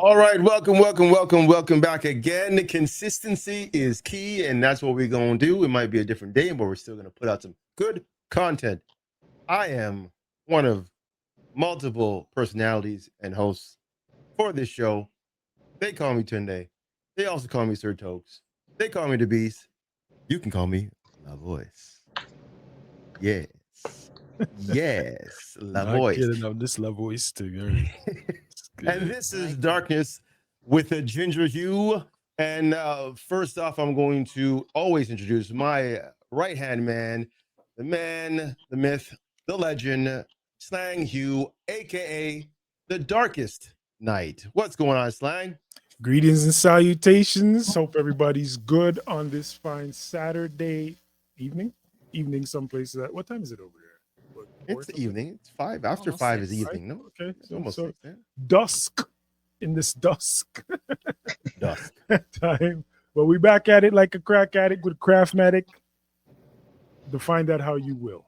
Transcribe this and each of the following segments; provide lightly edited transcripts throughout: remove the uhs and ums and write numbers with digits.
All right, welcome back again. Consistency is key, and that's what we're gonna do. It might be a different day, but we're still gonna put out some good content. I am one of multiple personalities and hosts for this show. They call me Tunde. They also call me Sir Tokes. They call me the Beast. You can call me La Voice. Yes. Yes, La Not Voice. kidding. On this level is too good. It's And good. this I is like that. Darkness with a Ginger Hue. And first off, I'm going to always introduce my right hand man, the myth, the legend, Slang Hugh, aka the Darkest Night. What's going on, Slang? Greetings and salutations. Hope everybody's good on this fine Saturday evening. Evening, some places. What time is it over there? What, four or It's the something? evening. It's five. After Almost five is six. Right? evening, no? Okay. It's So, almost so six, yeah? dusk in this dusk Dusk. time. But we back at it like a crack addict with a craftmatic. Define that how you will.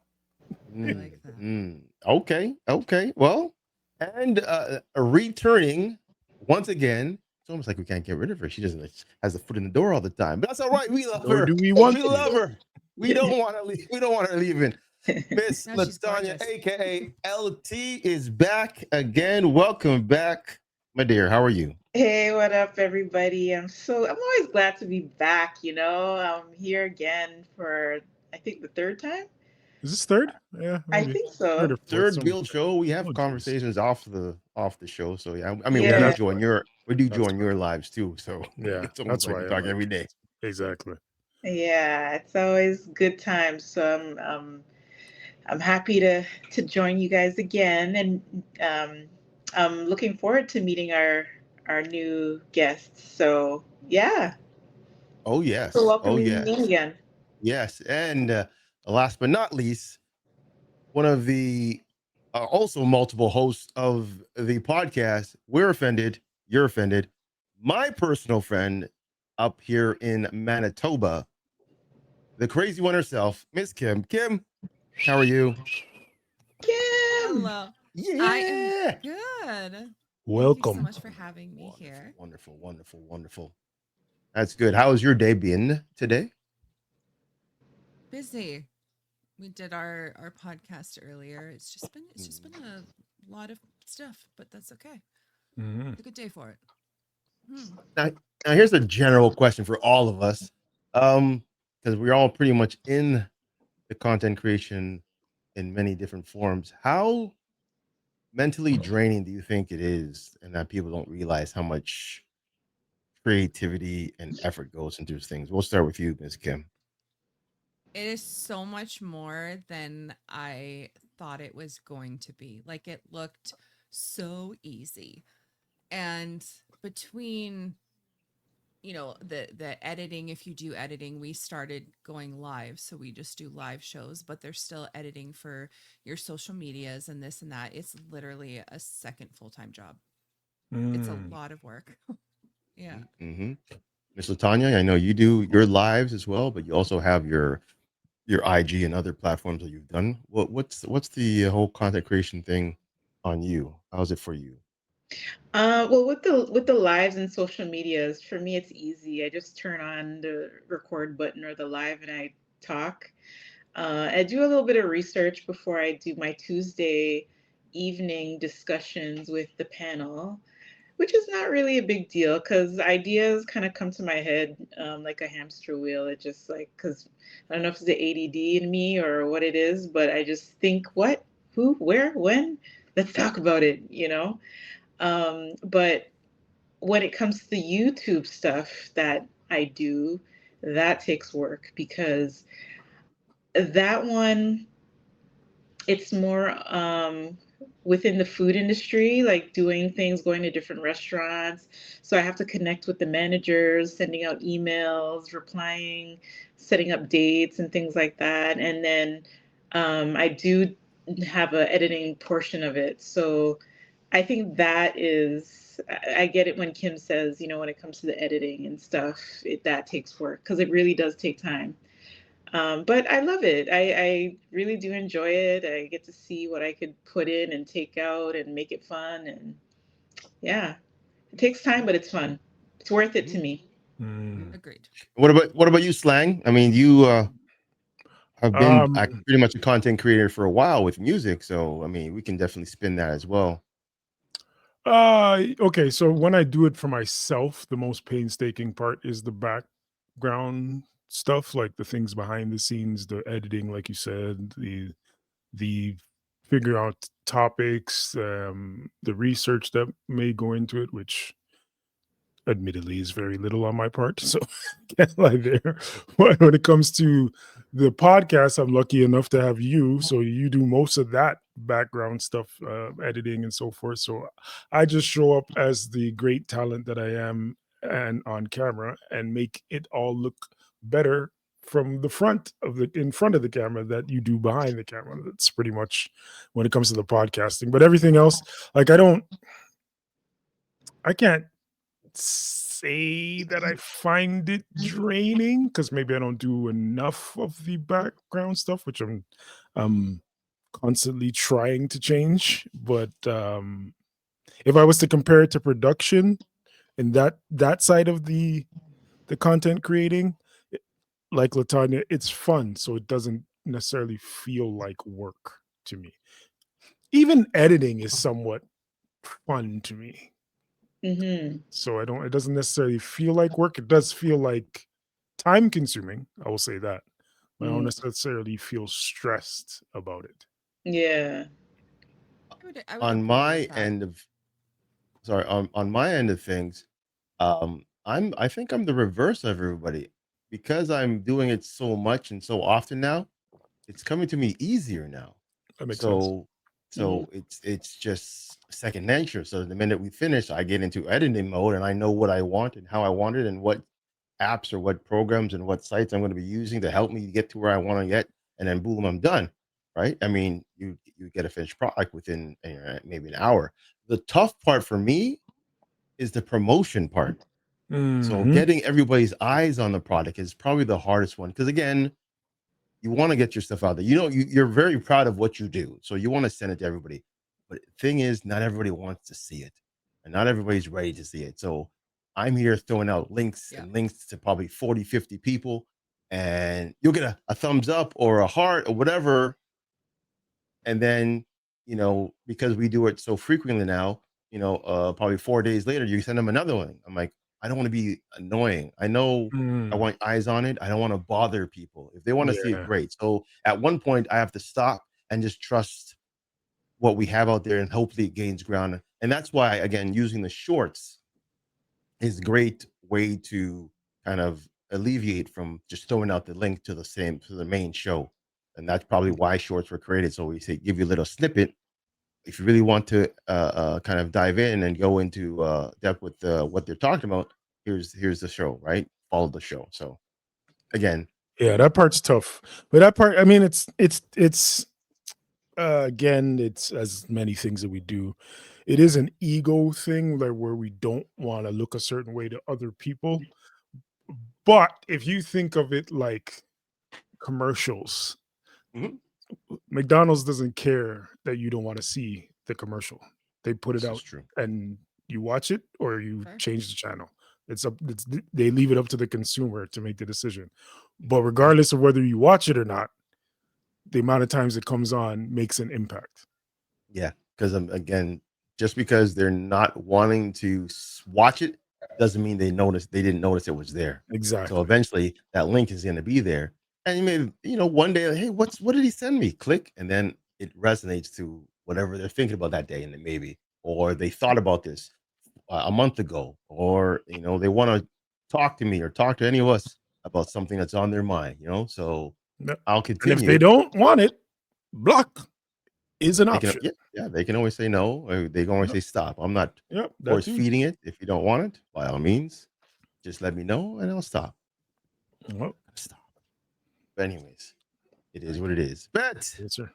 I like that. Okay. Well, and returning once again. It's almost like we can't get rid of her. She doesn't has the foot in the door all the time, but that's all right. We love Or her. do we want We to? love her. We don't want to leave. We don't want her leaving. Miss No, she's Latanya, gorgeous. aka LT, is back again. Welcome back, my dear. How are you? Hey, what up, everybody? I'm always glad to be back. I'm here again for I think the third time. Is this third? Yeah, I maybe. think Third or so. fourth. Third Some. build show. We have Oh, jeez. conversations off the show. So yeah, I mean we Yeah, do Yeah, that's join why. Your That's why. lives too. So Yeah, it's almost that's like why we I talk like every day. exactly. yeah, it's always good times. So I'm happy to join you guys again, and I'm looking forward to meeting our new guests. So yeah, Oh thanks for yes. Oh welcoming me in yes. again. Yes. And last but not least, one of the also multiple hosts of the podcast, We're Offended, You're Offended, my personal friend up here in Manitoba, the crazy one herself, Miss Kim. Kim, how are you? Kim. Hello. I am Yeah. good. Thank you so Welcome. much for having me Wonderful, here. wonderful, wonderful, wonderful. That's good. How has your day been today? Busy. We did our podcast earlier. It's just been Mm. a lot of stuff, but that's okay. Mhm. It's a good day for it. Hmm. Now, now here's a general question for all of us, because we're all pretty much in the content creation in many different forms. How mentally draining do you think it is, and that people don't realize how much creativity and effort goes into these things? We'll start with you, Ms. Kim. It is so much more than I thought it was going to be. Like it looked so easy. And between the editing, if you do editing, we started going live, so we just do live shows, but there's still editing for your social medias and this and that. It's literally a second full-time job. It's a Mm. lot of work. Yeah. Mm-hmm. Miss Latanya, I know you do your lives as well, but you also have your IG and other platforms that you've done. What's the whole content creation thing on you? How's it for you? Well, with the lives and social medias, for me, it's easy. I just turn on the record button or the live, and I talk. I do a little bit of research before I do my Tuesday evening discussions with the panel, which is not really a big deal because ideas kind of come to my head like a hamster wheel. It just like, because I don't know if it's the ADD in me or what it is, but I just think, what, who, where, when? Let's talk about it. But when it comes to the YouTube stuff that I do, that takes work because that one, it's more within the food industry, like doing things, going to different restaurants. So I have to connect with the managers, sending out emails, replying, setting up dates and things like that. And then I do have a editing portion of it. So I think that is, I get it when Kim says, when it comes to the editing and stuff, that takes work because it really does take time. But I love it. I really do enjoy it. I get to see what I could put in and take out and make it fun. And yeah, It takes time, but it's fun. It's worth it to me. Mm. Agreed. What about you, Slang? I mean, you have been Um, pretty much a content creator for a while with music, so I mean, we can definitely spin that as well. okay, so when I do it for myself, the most painstaking part is the background stuff, like the things behind the scenes, the editing, like you said, the figure out topics, the research that may go into it, which admittedly is very little on my part. So can't lie there. But when it comes to the podcast, I'm lucky enough to have you. So you do most of that background stuff, editing and so forth. So I just show up as the great talent that I am and on camera and make it all look better from the front of the in front of the camera that you do behind the camera. That's pretty much when it comes to the podcasting. But everything else, like I can't say that I find it draining because maybe I don't do enough of the background stuff, which I'm constantly trying to change. But if I was to compare it to production and that side of the content creating, like Latanya, it's fun, so it doesn't necessarily feel like work to me. Even editing is somewhat fun to me. Mm-hmm. So it doesn't necessarily feel like work. It does feel like time consuming. I will say that. But I don't Mm, necessarily feel stressed about it. yeah. I would On agree my with that. end of sorry, on my end of things, I think I'm the reverse of everybody because I'm doing it so much and so often now. It's coming to me easier now. That makes sense. So Mm-hmm. it's just second nature. So the minute we finish, I get into editing mode and I know what I want and how I want it and what apps or what programs and what sites I'm going to be using to help me get to where I want to get. And then boom, I'm done. Right. I mean, you get a finished product within maybe an hour. The tough part for me is the promotion part. So Hmm. getting everybody's eyes on the product is probably the hardest one. Because again, you want to get your stuff out there. You know, you're very proud of what you do, so you want to send it to everybody. But the thing is, not everybody wants to see it, and not everybody's ready to see it. So I'm here throwing out links Yeah. and links to probably 40, 50 people, and you'll get a thumbs up or a heart or whatever. And then, because we do it so frequently now, probably 4 days later, you send them another one. I'm like, I don't want to be annoying. I know I Mm, want eyes on it. I don't want to bother people. If they want to see it, yeah. great. So at one point, I have to stop and just trust what we have out there, and hopefully it gains ground. And that's why, again, using the shorts is a great way to kind of alleviate from just throwing out the link to the main show. And that's probably why shorts were created. So we say give you a little snippet. If you really want to kind of dive in and go into depth with what they're talking about, here's the show, right? Follow the show. So again, Yeah, that part's tough. But that part, I mean, it's again, it's as many things that we do. It is an ego thing, like where we don't want to look a certain way to other people. But if you think of it like commercials, mhm, McDonald's doesn't care that you don't want to see the commercial. They put it this is out true. and you watch it or you Fair. change the channel. They leave it up to the consumer to make the decision. But Mhm. regardless of whether you watch it or not, the amount of times it comes on makes an impact. Yeah, because again, just because they're not wanting to watch it doesn't mean they didn't notice it was there. So Exactly. eventually, that link is going to be there, and you may one day, hey, what did he send me? Click, and then it resonates to whatever they're thinking about that day, and then maybe, or they thought about this a month ago, or they want to talk to me or talk to any of us about something that's on their mind. So Yep. I'll And if they continue. don't want it, block is an They can, option. yeah, they can always say no, or they can always Yep. say stop. I'm not Yep. That force too. feeding it. If you don't want it, by all means, just let me know and I'll stop. Well, Stop. But anyways, it I is like what it it. is. But yes, sir.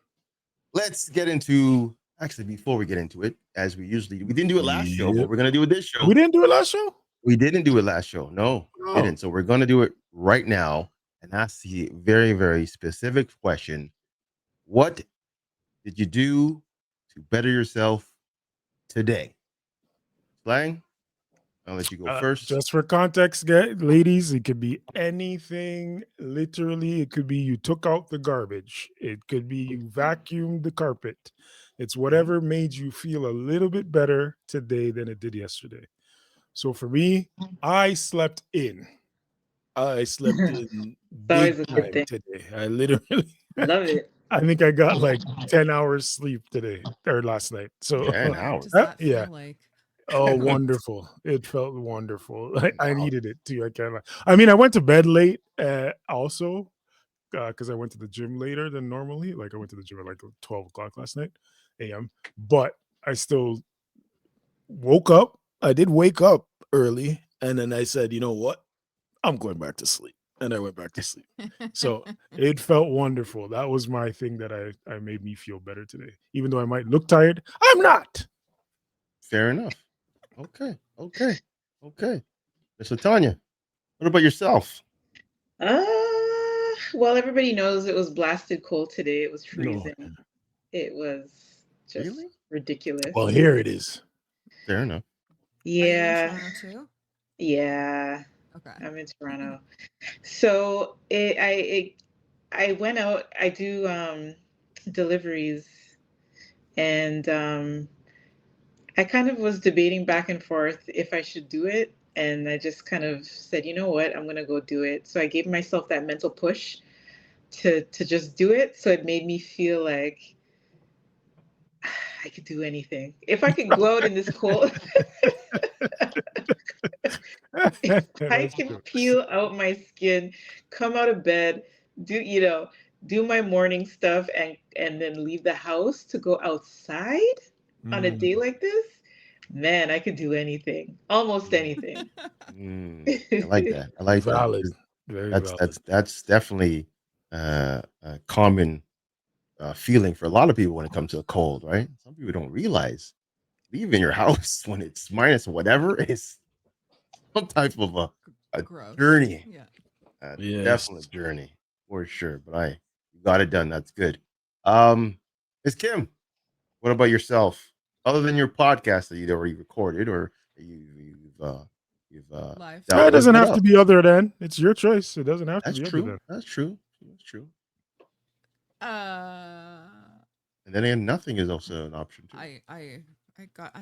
let's get into actually before we get into it, as we usually do. We didn't do it last show, but Yep. we're gonna do it this We show. didn't do it last show? We didn't do it last show. No, we Oh. didn't. So we're gonna do it right now and ask the very, very specific question. What did you do to better yourself today? Slang? I'll let you go first. Just for context, ladies, it could be anything. Literally, it could be you took out the garbage. It could be you vacuumed the carpet. It's whatever made you feel a little bit better today than it did yesterday. So for me, I slept in. I slept in always big a good time thing. today. I literally, Love it. I think I got like 10 hours sleep today or last night. So 10 What hours. does that yeah. feel like? Oh, wonderful. It felt wonderful. I Wow. needed it too. I can't lie. I mean, I went to bed late also because I went to the gym later than normally. Like I went to the gym at like 12 o'clock last night a.m. But I still woke up. I did wake up early. And then I said, you know what? I'm going back to sleep. And I went back to sleep. So it felt wonderful. That was my thing that I made me feel better today. Even though I might look tired, I'm not. Fair enough. Okay. Miss Latanya, what about yourself? Well, everybody knows it was blasted cold today. It was No. freezing. It was just Really? ridiculous. Well, here it is. Fair enough. Are you in Yeah. Toronto too? Yeah. Okay. I'm in Toronto. So I went out, I do deliveries, and I kind of was debating back and forth if I should do it. And I just kind of said, you know what, I'm gonna go do it. So I gave myself that mental push to just do it. So it made me feel like I could do anything. If I could go out in this cold, if I That's can true. peel out my skin, come out of bed, do my morning stuff and then leave the house to go outside on a day like this, man, I could do anything. Almost anything. I like that. I like Valid. that. Very That's valid. that's definitely a common feeling for a lot of people when it comes to a cold, right? Some people don't realize leaving your house when it's minus whatever is some type of a Gross. journey. Yeah. Yes. Definite journey for sure. But you got it done. That's good. Miss Kim, what about yourself? Other than your podcast that you already recorded or you've Live. No, it dealt with, doesn't what have to else? be other than. It's your choice. It doesn't have to That's be other true. than. That's true. That's true. Uh, And then again, nothing is also an option too. I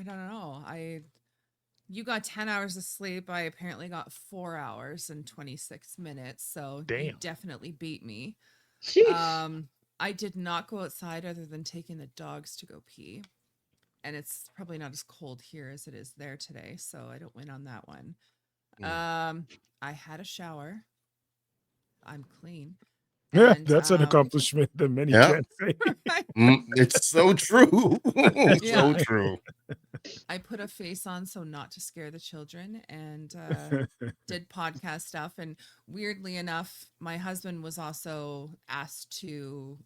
don't know. You got 10 hours of sleep. I apparently got 4 hours and 26 minutes. So you Damn. definitely beat me. Sheesh. I did not go outside other than taking the dogs to go pee. And it's probably not as cold here as it is there today, so I don't win on that one. I had a shower. I'm clean. Yeah, And that's an accomplishment that many Yeah. can't say. It's so true. It's so Yeah. true. I put a face on so not to scare the children and did podcast stuff. And weirdly enough, my husband was also asked to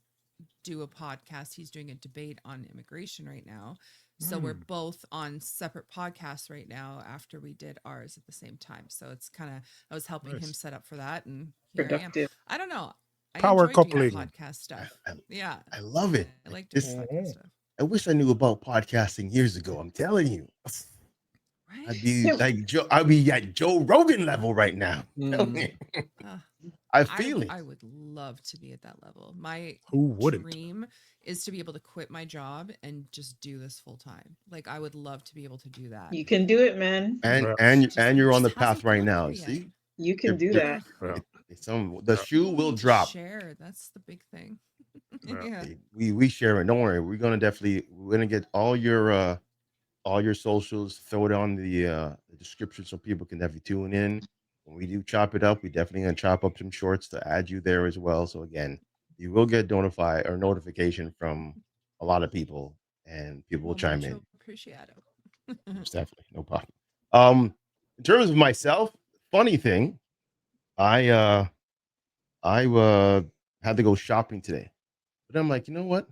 do a podcast. He's doing a debate on immigration right now. So we're both on separate podcasts right now after we did ours at the same time. So it's kind of, I was helping him set up for that. And here Productive. I am. I don't know. I Power enjoy doing coupling. podcast stuff. I Yeah. I love it. I like This, doing podcast stuff. I wish I knew about podcasting years ago. I'm telling you. Right? I'd be like Joe. I'd be at Joe Rogan level right now. I feel it. I would love to be at that level. My Who wouldn't? dream is to be able to quit my job and just do this full time. Like I would love to be able to do that. You can do it, man. And you're on the Just path hasn't right gone now. through yet. See, You can do You're- that. the shoe People will need to drop. share. That's the big thing. Yeah. Yeah. We share it. Don't worry. We're gonna get all your socials. Throw it on the description so people can definitely tune in. When we do chop it up, we definitely gonna chop up some shorts to add you there as well. So again, you will get notification from a lot of people, and people will chime in. Appreciate Most definitely, no problem. In terms of myself, funny thing, I had to go shopping today, but I'm like, you know what?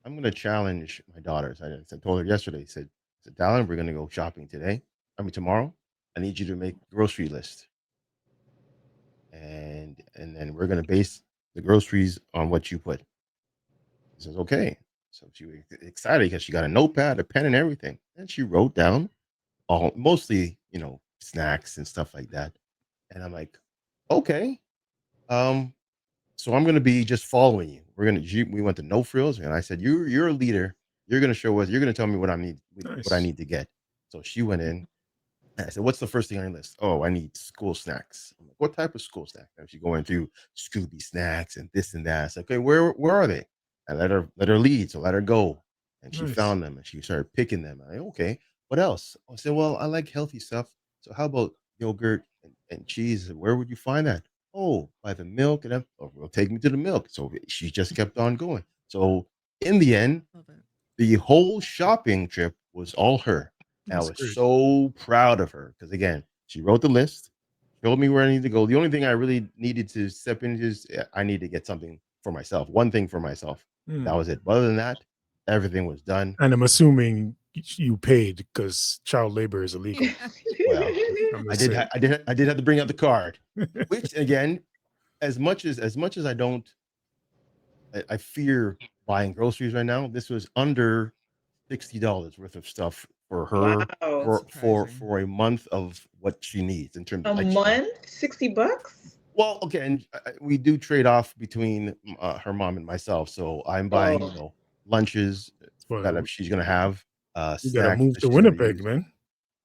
I'm gonna challenge my daughters. I told her yesterday. I said, Dallin, we're gonna go shopping today. I mean tomorrow. I need you to make a grocery list, and then we're gonna base the groceries on what you put. She says, okay. So she was excited because she got a notepad, a pen, and everything. And she wrote down mostly, snacks and stuff like that. And I'm like, okay, so I'm gonna be just following you. We went to No Frills, and I said, you're a leader. You're gonna show us. You're gonna tell me what I Nice. need to get. So she went in. And I said, what's the first thing on your list? Oh, I need school snacks. I'm like, what type of school snack? And she's going through Scooby snacks and this and that. I said, okay, where are they? I let her lead, so let her go. And she Nice. found them and she started picking them. I okay, what else? I said, well, I like healthy stuff. So how about yogurt and cheese? Where would you find that? Oh, by the milk. And we'll take me to the milk. So she just kept on going. So in the end, Love it. the whole shopping trip was all her. And I That's was great. so proud of her because, again, she wrote the list, showed me where I need to go. The only thing I really needed to step into is I need to get something for myself, one thing for myself. That was it. But other than that, everything was done. And I'm assuming you paid because child labor is illegal. Well, I'm I just did, saying. I did have to bring out the card, which again, as much as I don't, I fear buying groceries right now. This was under $60 worth of stuff for her Wow. Surprising. for a month of what she needs in terms A of month, $60? well, okay, and we do trade off between her mom and myself. So I'm buying, Oh, lunches But that she's gonna have, you gotta snacks move that to she's gonna Winnipeg, use. man.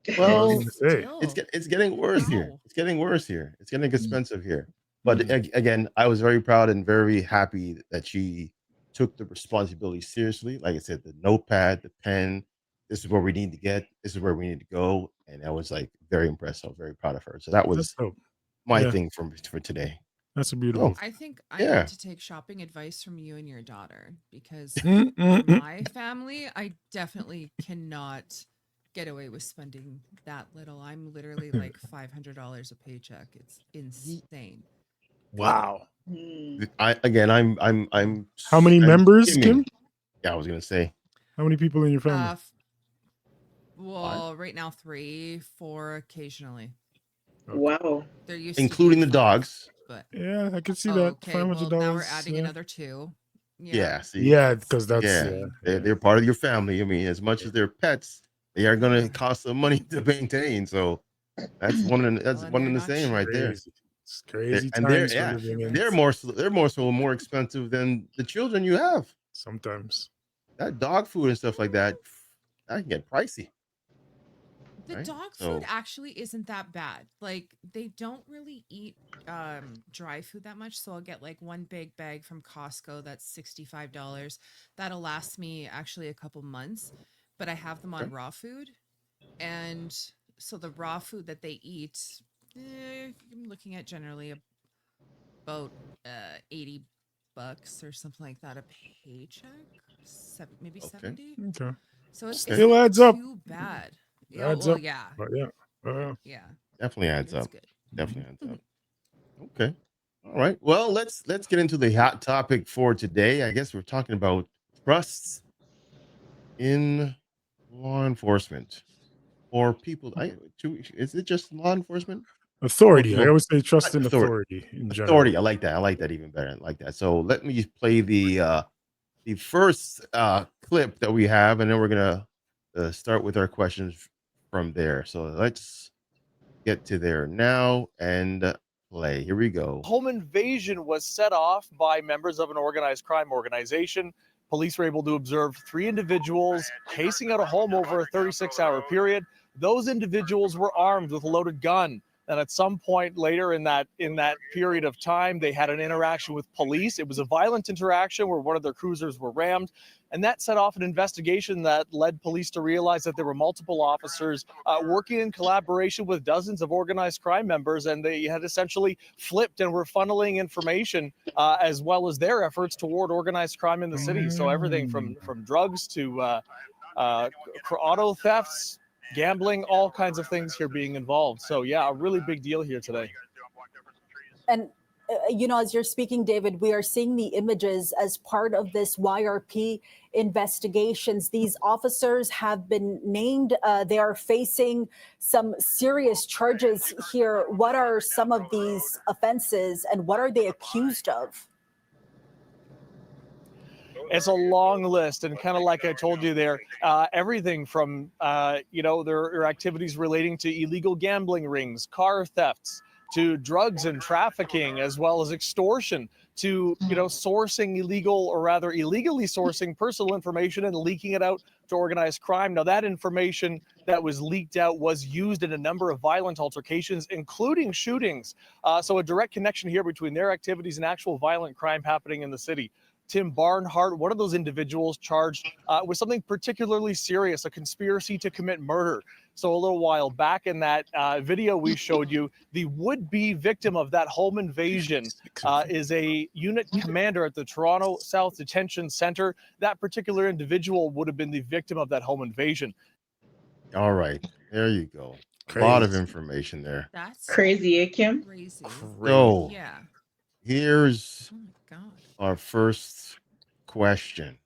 That's what I was Well, gonna say. Still. it's getting worse here. Wow. It's getting worse here. It's getting expensive here. But Hmm. again, I was very proud and very happy that she took the responsibility seriously. Like I said, the notepad, the pen. This is where we need to get. This is where we need to go. And I was like very impressed. I was very proud of her. So that That's was dope. my Yeah, thing for today. that's a Oh beautiful. I think I yeah. need to take shopping advice from you and your daughter because Mm, for mm, mm. my family, I definitely cannot get away with spending that little. I'm literally like $500 a paycheck. It's insane. Wow. hmm. How many I'm members, skimming. Kim? Yeah, I was gonna say How many people in your family? five, Well, right now 3, 4 occasionally. Okay. Wow. There used to be including the 5, dogs. but Yeah, I could see that. okay. Well, now we're $500. adding Yeah, another 2. Yeah, Yeah, see, yeah, it's because that's yeah, insane. they're part of your family. I mean, as much yeah. as they're pets, they are gonna Yeah. cost some money to maintain. So that's Well, and one they're and the not same right cheap. there. Crazy. It's crazy And they're times we're yeah, living You're in. right. they're more expensive than the children you have. Sometimes. That dog food and stuff like that can get pricey, The right? dog food So actually isn't that bad. Like they don't really eat dry food that much, so I'll get like one big bag from Costco that's $65. That'll last me actually a couple months, but I have them on okay, raw food, and so the raw food that they eat, I'm looking at generally about 80 bucks or something like that a paycheck, maybe okay, 70. Okay. So it's okay, Still not adds up. too bad. Yeah, Adds well, up. yeah. But yeah. Yeah, definitely adds it's up. good. Definitely adds up. Okay. All right. Well, let's get into the hot topic for today. I guess we're talking about trusts in law enforcement or people. Is it just law enforcement? Oh Authority. I no, always say trust in authority. authority in general. Authority. I like that. I like that even better. I like that. So let me play the first clip that we have, and then we're gonna start with our questions from there. So let's get to there now and play. Here we go. Home invasion was set off by members of an organized crime organization. Police were able to observe 3 individuals casing out a home over a 36-hour period. Those individuals were armed with a loaded gun. And at some point later in that period of time, they had an interaction with police. It was a violent interaction where one of their cruisers were rammed. And that set off an investigation that led police to realize that there were multiple officers working in collaboration with dozens of organized crime members. And they had essentially flipped and were funneling information as well as their efforts toward organized crime in the city. So everything from drugs to auto thefts, gambling, all kinds of things here being involved. So yeah, a really big deal here today. And as you're speaking, David, we are seeing the images as part of this YRP investigations. These officers have been named. They are facing some serious charges here. What are some of these offenses and what are they accused of? It's a long list, and kind of like I told you there, everything from there are activities relating to illegal gambling rings, car thefts, to drugs and trafficking, as well as extortion, to sourcing illegal, or rather illegally sourcing personal information and leaking it out to organized crime. Now, that information that was leaked out was used in a number of violent altercations, including shootings. So a direct connection here between their activities and actual violent crime happening in the city. Tim Barnhart, one of those individuals charged with something particularly serious, a conspiracy to commit murder. So a little while back in that video we showed you, the would-be victim of that home invasion is a unit commander at the Toronto South Detention Center. That particular individual would have been the victim of that home invasion. All right, there you go. A Crazy. lot of information there. That's Crazy, Kim? crazy. So Yeah. here's Oh my God. our first question.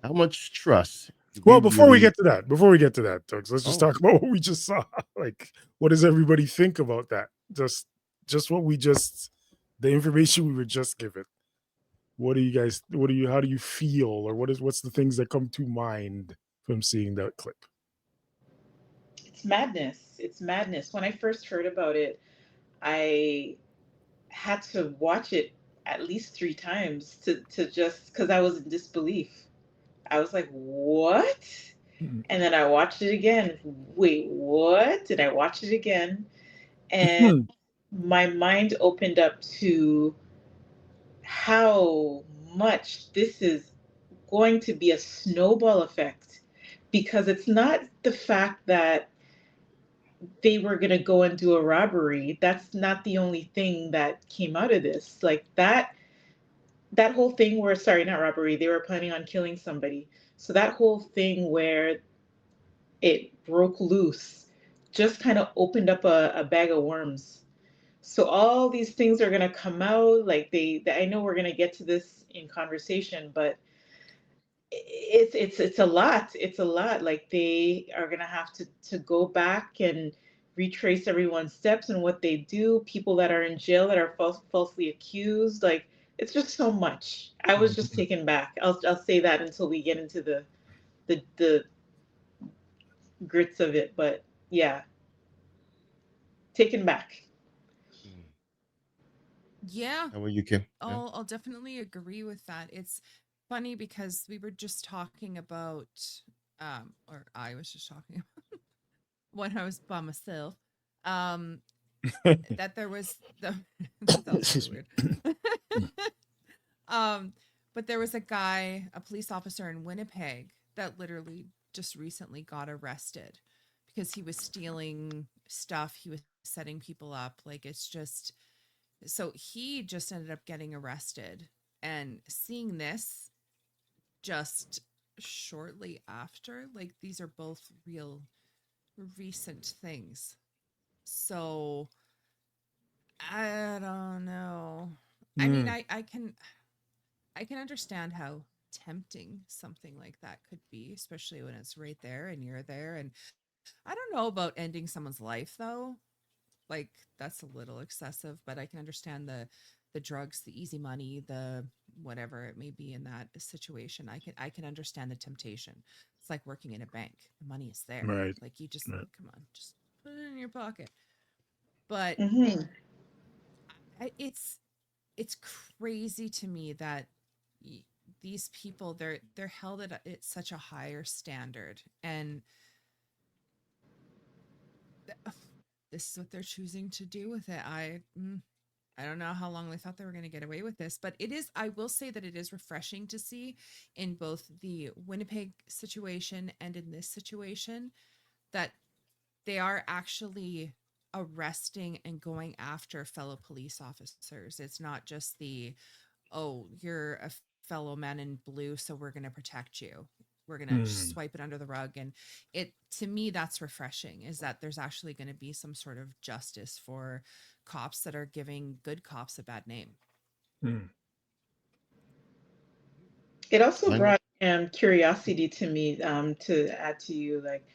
How much trust? do Well, before we really- get to that, Tux, let's just talk about what we just saw. Like, what does everybody think about that? Just the information we were just given. How do you feel, or what's the things that come to mind from seeing that clip? It's madness. It's madness. When I first heard about it, I had to watch it at least 3 times to just because I was in disbelief. I was like, what? Mhm. And then I watched it again. Wait, what? Did I watch it again? And my mind opened up to how much this is going to be a snowball effect, because it's not the fact that they were going to go and do a robbery. That's not the only thing that came out of this. Like that whole thing where, sorry, not robbery, they were planning on killing somebody. So that whole thing where it broke loose just kind of opened up a bag of worms. So all these things are going to come out. Like I know we're going to get to this in conversation, but it's a lot. It's a lot. Like they are going to have to go back and retrace everyone's steps and what they do. People that are in jail that are falsely accused. Like it's just so much. I was just taken back. I'll say that until we get into the grits of it. But yeah, taken back. Yeah. How about you, Kim? Yeah. I'll definitely agree with that. It's funny because we were just talking about or I was just talking about when I was by myself. That there was that was really weird. But there was a guy, a police officer in Winnipeg, that literally just recently got arrested because he was stealing stuff, he was setting people up. Like it's just, so he just ended up getting arrested, and seeing this just shortly after, like these are both real recent things. So I don't know. I mean, I can understand how tempting something like that could be, especially when it's right there and you're there. And I don't know about ending someone's life though. Like that's a little excessive, but I can understand the drugs, the easy money, the whatever it may be in that situation. I can understand the temptation. It's like working in a bank. The money is there. Right. Like you just Right. come on, just put it in your pocket. But Mm-hmm. it's crazy to me that these people they're held at such a higher standard, and this is what they're choosing to do with it. I don't know how long they thought they were going to get away with this, but I will say that it is refreshing to see in both the Winnipeg situation and in this situation that they are actually arresting and going after fellow police officers. It's not just oh, you're a fellow man in blue, so we're going to protect you. We're going to just swipe it under the rug. And to me, that's refreshing, is that there's actually going to be some sort of justice for cops that are giving good cops a bad name. It also brought curiosity to me, to add to you. Like,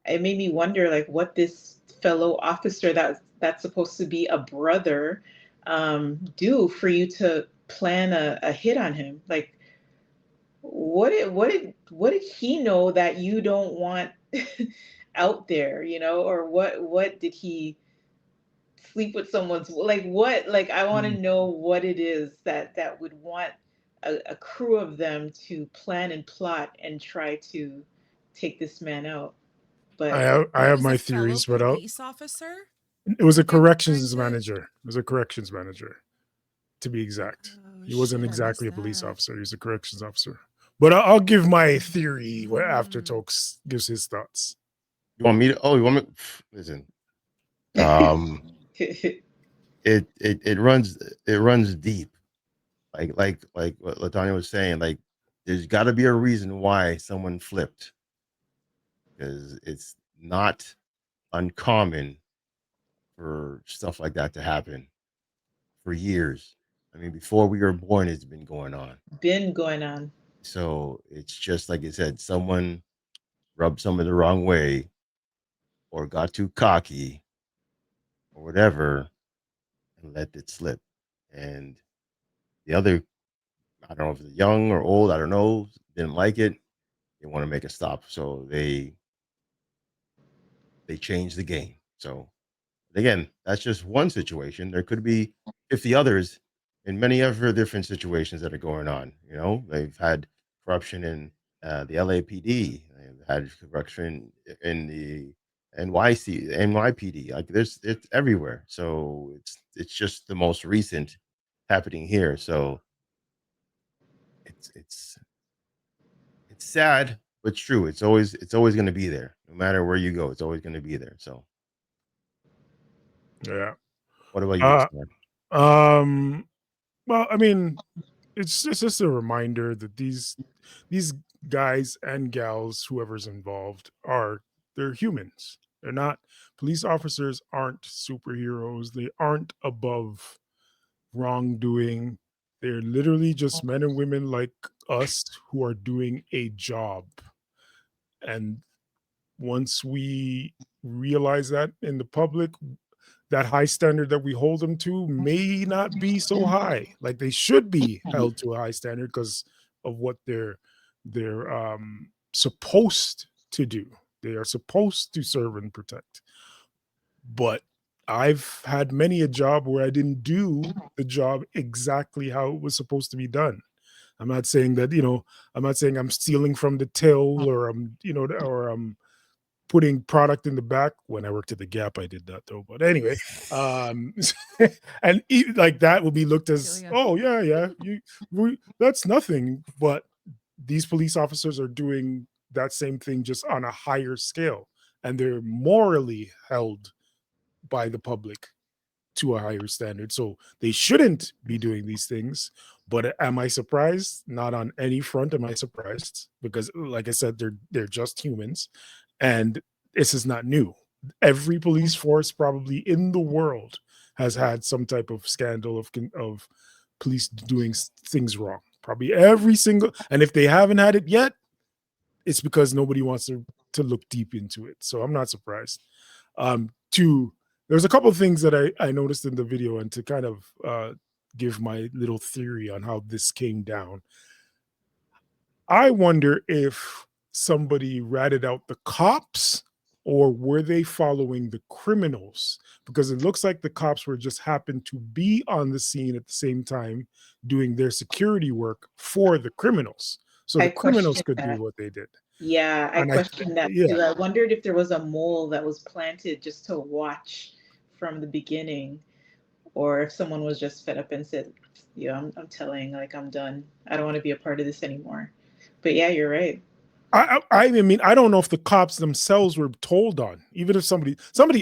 it made me wonder, like, what this fellow officer that's supposed to be a brother do for you to plan a hit on him. Like, what did he know that you don't want out there, or what did he sleep with someone's, like, what, like, I want to Mm. know what it is that would want a crew of them to plan and plot and try to take this man out. I But have I It have was a my fellow theories, but police officer. it was a You're trying corrections to. manager. It was a corrections manager, to be exact. Oh He wasn't shit! I missed exactly a police that. officer. He was a corrections officer. But I'll give my theory after Mm. Tokes gives his thoughts. You want me to? Oh, you want me? Listen. It runs deep. Like what Latanya was saying. Like, there's got to be a reason why someone flipped, because it's not uncommon for stuff like that to happen for years. I mean, before we were born, it's been going on. been going on. So it's just like I said, someone rubbed someone the wrong way or got too cocky or whatever and let it slip. And the other, I don't know if it's young or old, I don't know, didn't like it. They want to make a stop. So they changed the game. So again, that's just one situation. There could be 50 others in many other different situations that are going on. They've had corruption in the LAPD. They've had corruption in the NYPD. Like, it's everywhere. So it's just the most recent happening here. So it's sad, but it's true. It's always going to be there. No matter where you go, it's always going to be there. So Yeah. what about you, Uh, Stan? well, I mean, it's just a reminder that these guys and gals, whoever's involved, they're humans. They're not police officers aren't superheroes. They aren't above wrongdoing. They're literally just men and women like us who are doing a job. And once we realize that in the public, that high standard that we hold them to may not be so high. Like, they should be held to a high standard because of what they're supposed to do. They are supposed to serve and protect. But I've had many a job where I didn't do the job exactly how it was supposed to be done. I'm not saying that, I'm not saying I'm stealing from the till, or I'm putting product in the back. When I worked at the Gap, I did that though. But anyway, and like that will be looked as, ya. oh yeah, that's nothing. But these police officers are doing that same thing just on a higher scale, and they're morally held by the public to a higher standard. So they shouldn't be doing these things. But am I surprised? Not on any front am I surprised, because like I said, they're just humans, and this is not new. Every police force probably in the world has had some type of scandal of police doing things wrong. Probably every single, and if they haven't had it yet, it's because nobody wants to look deep into it. So I'm not surprised. There's a couple of things that I noticed in the video, and to kind of give my little theory on how this came down. I wonder if somebody ratted out the cops, or were they following the criminals? Because it looks like the cops were just happened to be on the scene at the same time doing their security work for the criminals. So I the criminals question could do that. what they did. Yeah, I And questioned that yeah, too. I wondered if there was a mole that was planted just to watch from the beginning, or if someone was just fed up and said, "Yeah, I'm telling, like, I'm done. I don't want to be a part of this anymore." But yeah, you're right. I mean, I don't know if the cops themselves were told on. Even if somebody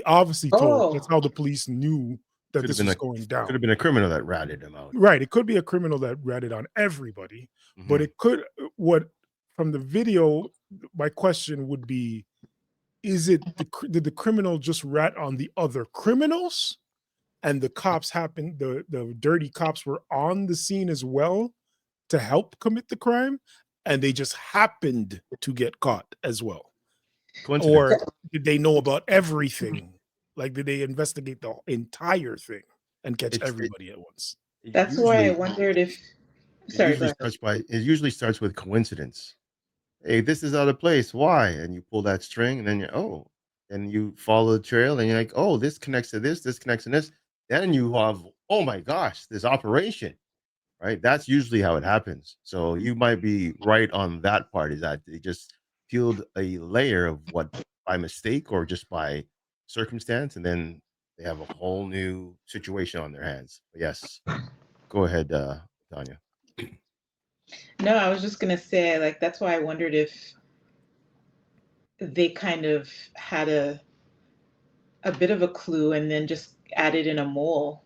obviously told. That's Oh, how the police knew that Could have this been was a going could down. have been a criminal that ratted him out. Right. It could be a criminal that ratted on everybody, but Mhm. it could, what, from the video, my question would be, did the criminal just rat on the other criminals, and the cops the dirty cops were on the scene as well to help commit the crime, and they just happened to get caught as well? Coincidence. Or did they know about everything? Like, did they investigate the entire thing and catch It's everybody at once? that's why I usually wondered if Sorry, go ahead. It usually starts with coincidence. Hey, this is out of place. Why? And you pull that string, and then and you follow the trail, and you're like, oh, this connects to this connects to this. Then you have, oh my gosh, this operation, right? That's usually how it happens. So you might be right on that part. Is that they just peeled a layer of what by mistake or just by circumstance, and then they have a whole new situation on their hands. But yes, go ahead, Tanya. No, I was just gonna say, like, that's why I wondered if they kind of had a bit of a clue and then just added in a mole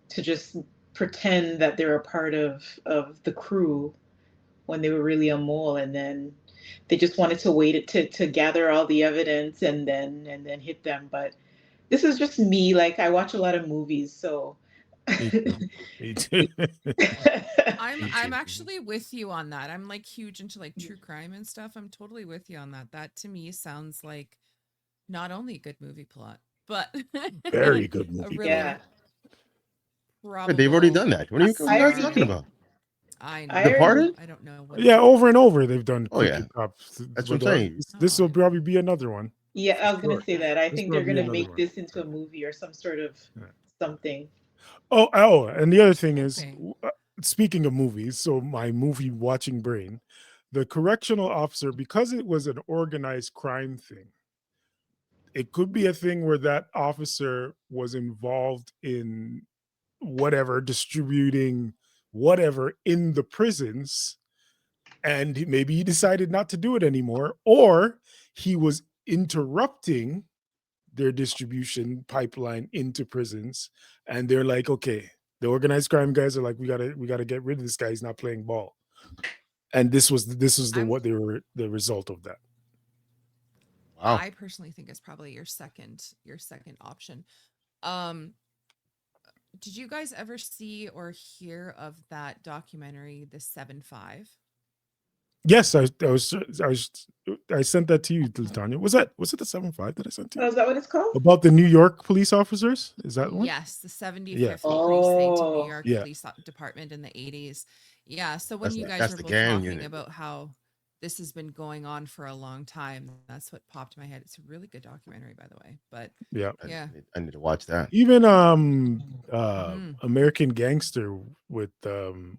to just pretend that they're a part of the crew when they were really a mole, and then they just wanted to wait it to gather all the evidence and then hit them. But this is just me. Like, I watch a lot of movies, so Me too. Me too. I'm actually with you on that. I'm like huge into like true crime and stuff. I'm totally with you on that. That to me sounds like not only a good movie plot, but Very good a movie. really yeah, Wait, they've already probable done that. What are you I guys already talking think about? I I know. already Departed? I don't know what. Yeah, over and over they've done Oh, yeah. Crooked Cops. That's what I'm But, saying. this will probably be another one. yeah, I was gonna Sure. say that. I This think will they're be gonna another make one. this into a movie or some sort of Yeah. something. Oh, and the other thing is, Hoping. speaking of movies, so my movie watching brain, the correctional officer, because it was an organized crime thing, it could be a thing where that officer was involved in whatever, distributing whatever in the prisons, and maybe he decided not to do it anymore, or he was interrupting their distribution pipeline into prisons, and they're like, okay, the organized crime guys are like, we gotta get rid of this guy, he's not playing ball. And this was I'm the result of that. Wow. I personally think it's probably your second option. Um, did you guys ever see or hear of that documentary, The 7-5? Yes, I sent that to you, Tanya. Was it the 7-5 that I sent to Oh, you is that what it's called? about the New York police officers? Is that one? Yes, the 75th Yeah. precinct in New Oh, York Yeah. Police Department in the 80s. Yeah, so when you guys That's were the both gang talking unit. about how this has been going on for a long time, that's what popped in my head. It's a really good documentary, by the way. But Yeah. yeah. I need to watch that. Even Mhm. American Gangster with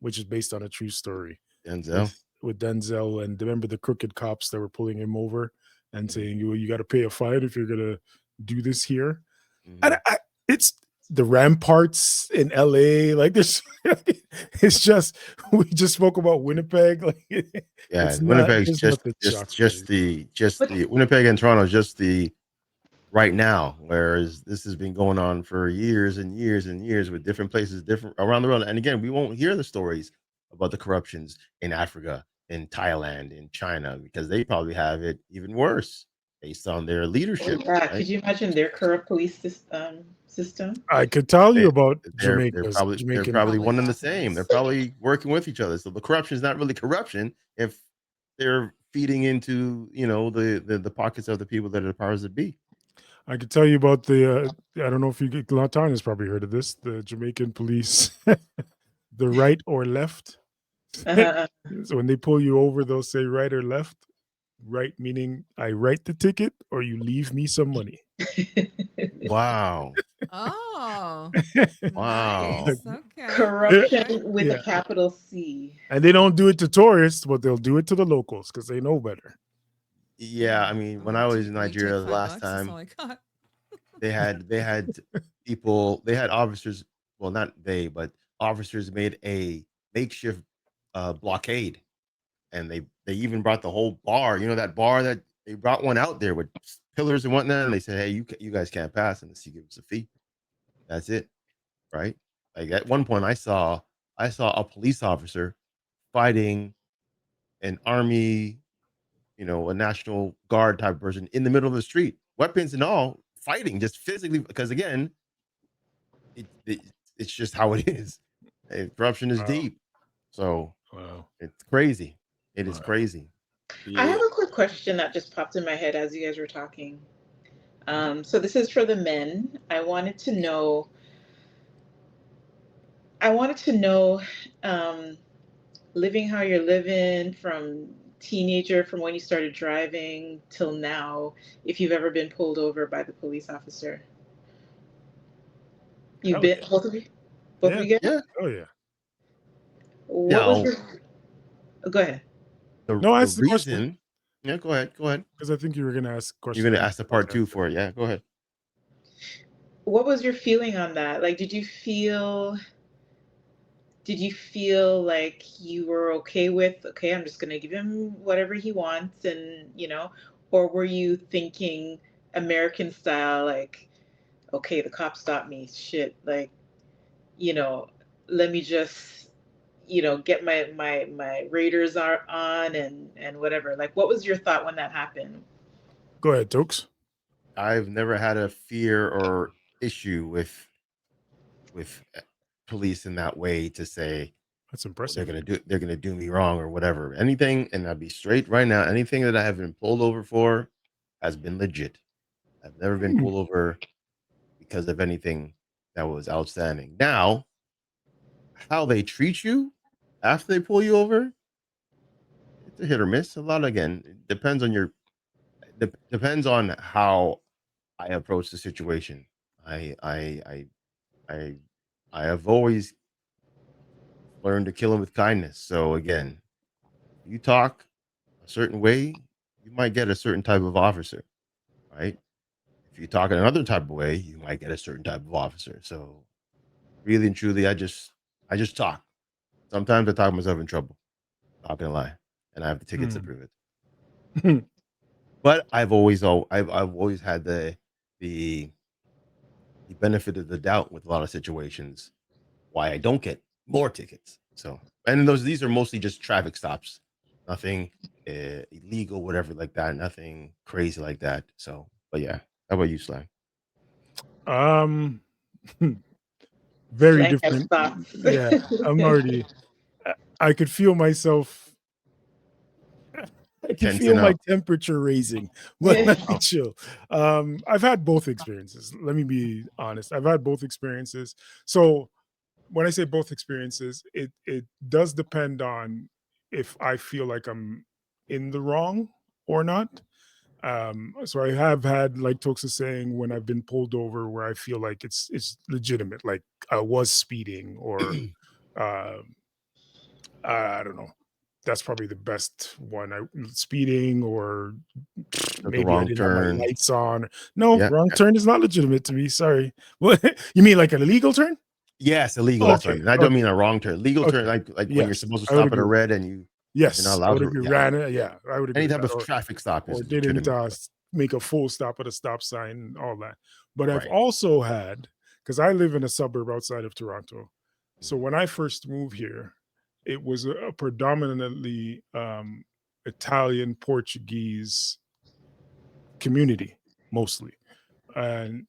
which is based on a true story Denzel. with Denzel, and remember the crooked cops that were pulling him over and Mhm. saying you got to pay a fine if you're gonna do this here. Mhm. And it's the ramparts in LA, like there's it's just we just spoke about Winnipeg, like Yeah, it's not Winnipeg's there's just nothing just shocking. but the Winnipeg and Toronto is just the right now, whereas this has been going on for years and years and years with different places, different around the world. And again, we won't hear the stories about the corruptions in Africa, in Thailand, in China, because they probably have it even worse based on their oh leadership, yeah, right? could you imagine their corrupt police system? I could tell you They, about they're Jamaican. probably Probably one and the bad same. They're news. probably working with each other. So the corruption is not really corruption if they're feeding into the pockets of the people that are the powers that be. I could tell you about the I don't know if you get Tanya's probably heard of this, the Jamaican police, the right or left. Uh-huh. So when they pull you over, they'll say right or left. Right meaning I write the ticket or you leave me some money. Wow. Oh, Wow. nice. Okay. Corruption Okay. with a Yeah. capital C. And they don't do it to tourists, but they'll do it to the locals because they know better. Yeah, I mean, when I was in Will you take Nigeria the last $5? That's all time, I got. they had people, they had officers, well, not they, but officers made a makeshift blockade, and they even brought the whole bar, that bar that they brought one out there with pillars and whatnot, and they said, "Hey, you guys can't pass unless you give us a fee." That's it, right? Like at one point, I saw a police officer fighting an army, a National Guard type person in the middle of the street, weapons and all, fighting just physically. Because again, it it's just how it is. Corruption is Wow. deep, so Wow. it's crazy. It is Wow. crazy. I have a quick question that just popped in my head as you guys were talking. So this is for the men. I wanted to know, um, living how you're living from teenager, from when you started driving till now, if you've ever been pulled over by the police officer. You've Hell been, yeah. both of you? Both of Yeah. you guys? Yeah. Oh yeah. What was Now, your, oh, go ahead. No, the answer the question reason. Yeah, go ahead. Go ahead. because I think you were gonna ask a You're question. gonna ask the part two for it. Yeah, go ahead. What was your feeling on that? Like, did you feel like you were okay with, okay, I'm just gonna give him whatever he wants, and or were you thinking American style, like, okay, the cop stopped me, shit, like, you know, let me just, get my radars are on and whatever. Like, what was your thought when that happened? Go ahead, Tokes. I've never had a fear or issue with police in that way to say, That's oh, impressive. they're gonna do me wrong or whatever. Anything, and I'll be straight right now. Anything that I have been pulled over for has been legit. I've never been pulled over because of anything that was outstanding. Now, how they treat you after they pull you over, it's a hit or miss. A lot, again, it depends on depends on how I approach the situation. I I I I I have always learned to kill him with kindness. So again, if you talk a certain way, you might get a certain type of officer, right? If you talk in another type of way, you might get a certain type of officer. So really and truly, I just talk. Sometimes I talk myself in trouble, not gonna lie, and I have the tickets to prove it. But I've always had the the benefit of the doubt with a lot of situations why I don't get more tickets. So, and these are mostly just traffic stops, nothing illegal, whatever like that, nothing crazy like that. So, but yeah, how about you, Slang? Um, very Slang has different. thoughts. Yeah, I'm already. I could feel myself. I can feel Tensing my up. temperature raising when I Oh, chill. I've had both experiences. Let me be honest. I've had both experiences. So when I say both experiences, it does depend on if I feel like I'm in the wrong or not. So I have had, like Tokes is saying, when I've been pulled over where I feel like it's legitimate, like I was speeding or um I don't know. That's probably the best one. I speeding or took a maybe I wrong didn't have my turn. lights on. No, Yeah. wrong turn is not legitimate to me. Sorry. What you mean like an illegal turn? Yes, illegal. That's what I Okay. mean. I don't Okay. mean a wrong turn. Legal turn, Okay. like when you're Yes. supposed to I would stop at a agree. red and you're not Yes, I allowed would to. agree. Yeah, Yeah, I would agree any with type that. of traffic stop Or is didn't legitimate. make a full stop at a stop sign, all that. But I've Right. also had, because I live in a suburb outside of Toronto. So Mhm. when I first moved here, it was a predominantly Italian Portuguese community, mostly. And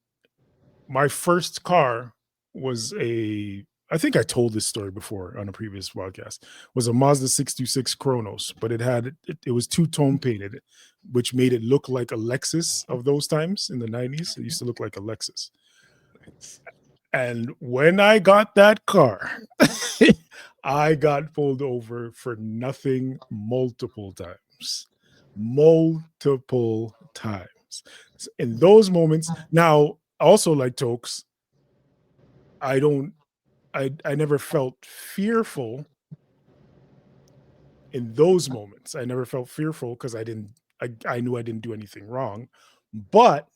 my first car was I think I told this story before on a previous podcast, was a Mazda 626 Kronos, but it was two-tone painted, which made it look like a Lexus of those times in the 90s. It used to look like a Lexus. And when I got that car, I got pulled over for nothing multiple times. Multiple times. In those moments, now also like Tokes, I don't I never felt fearful in those moments. I never felt fearful because I knew I didn't do anything wrong. But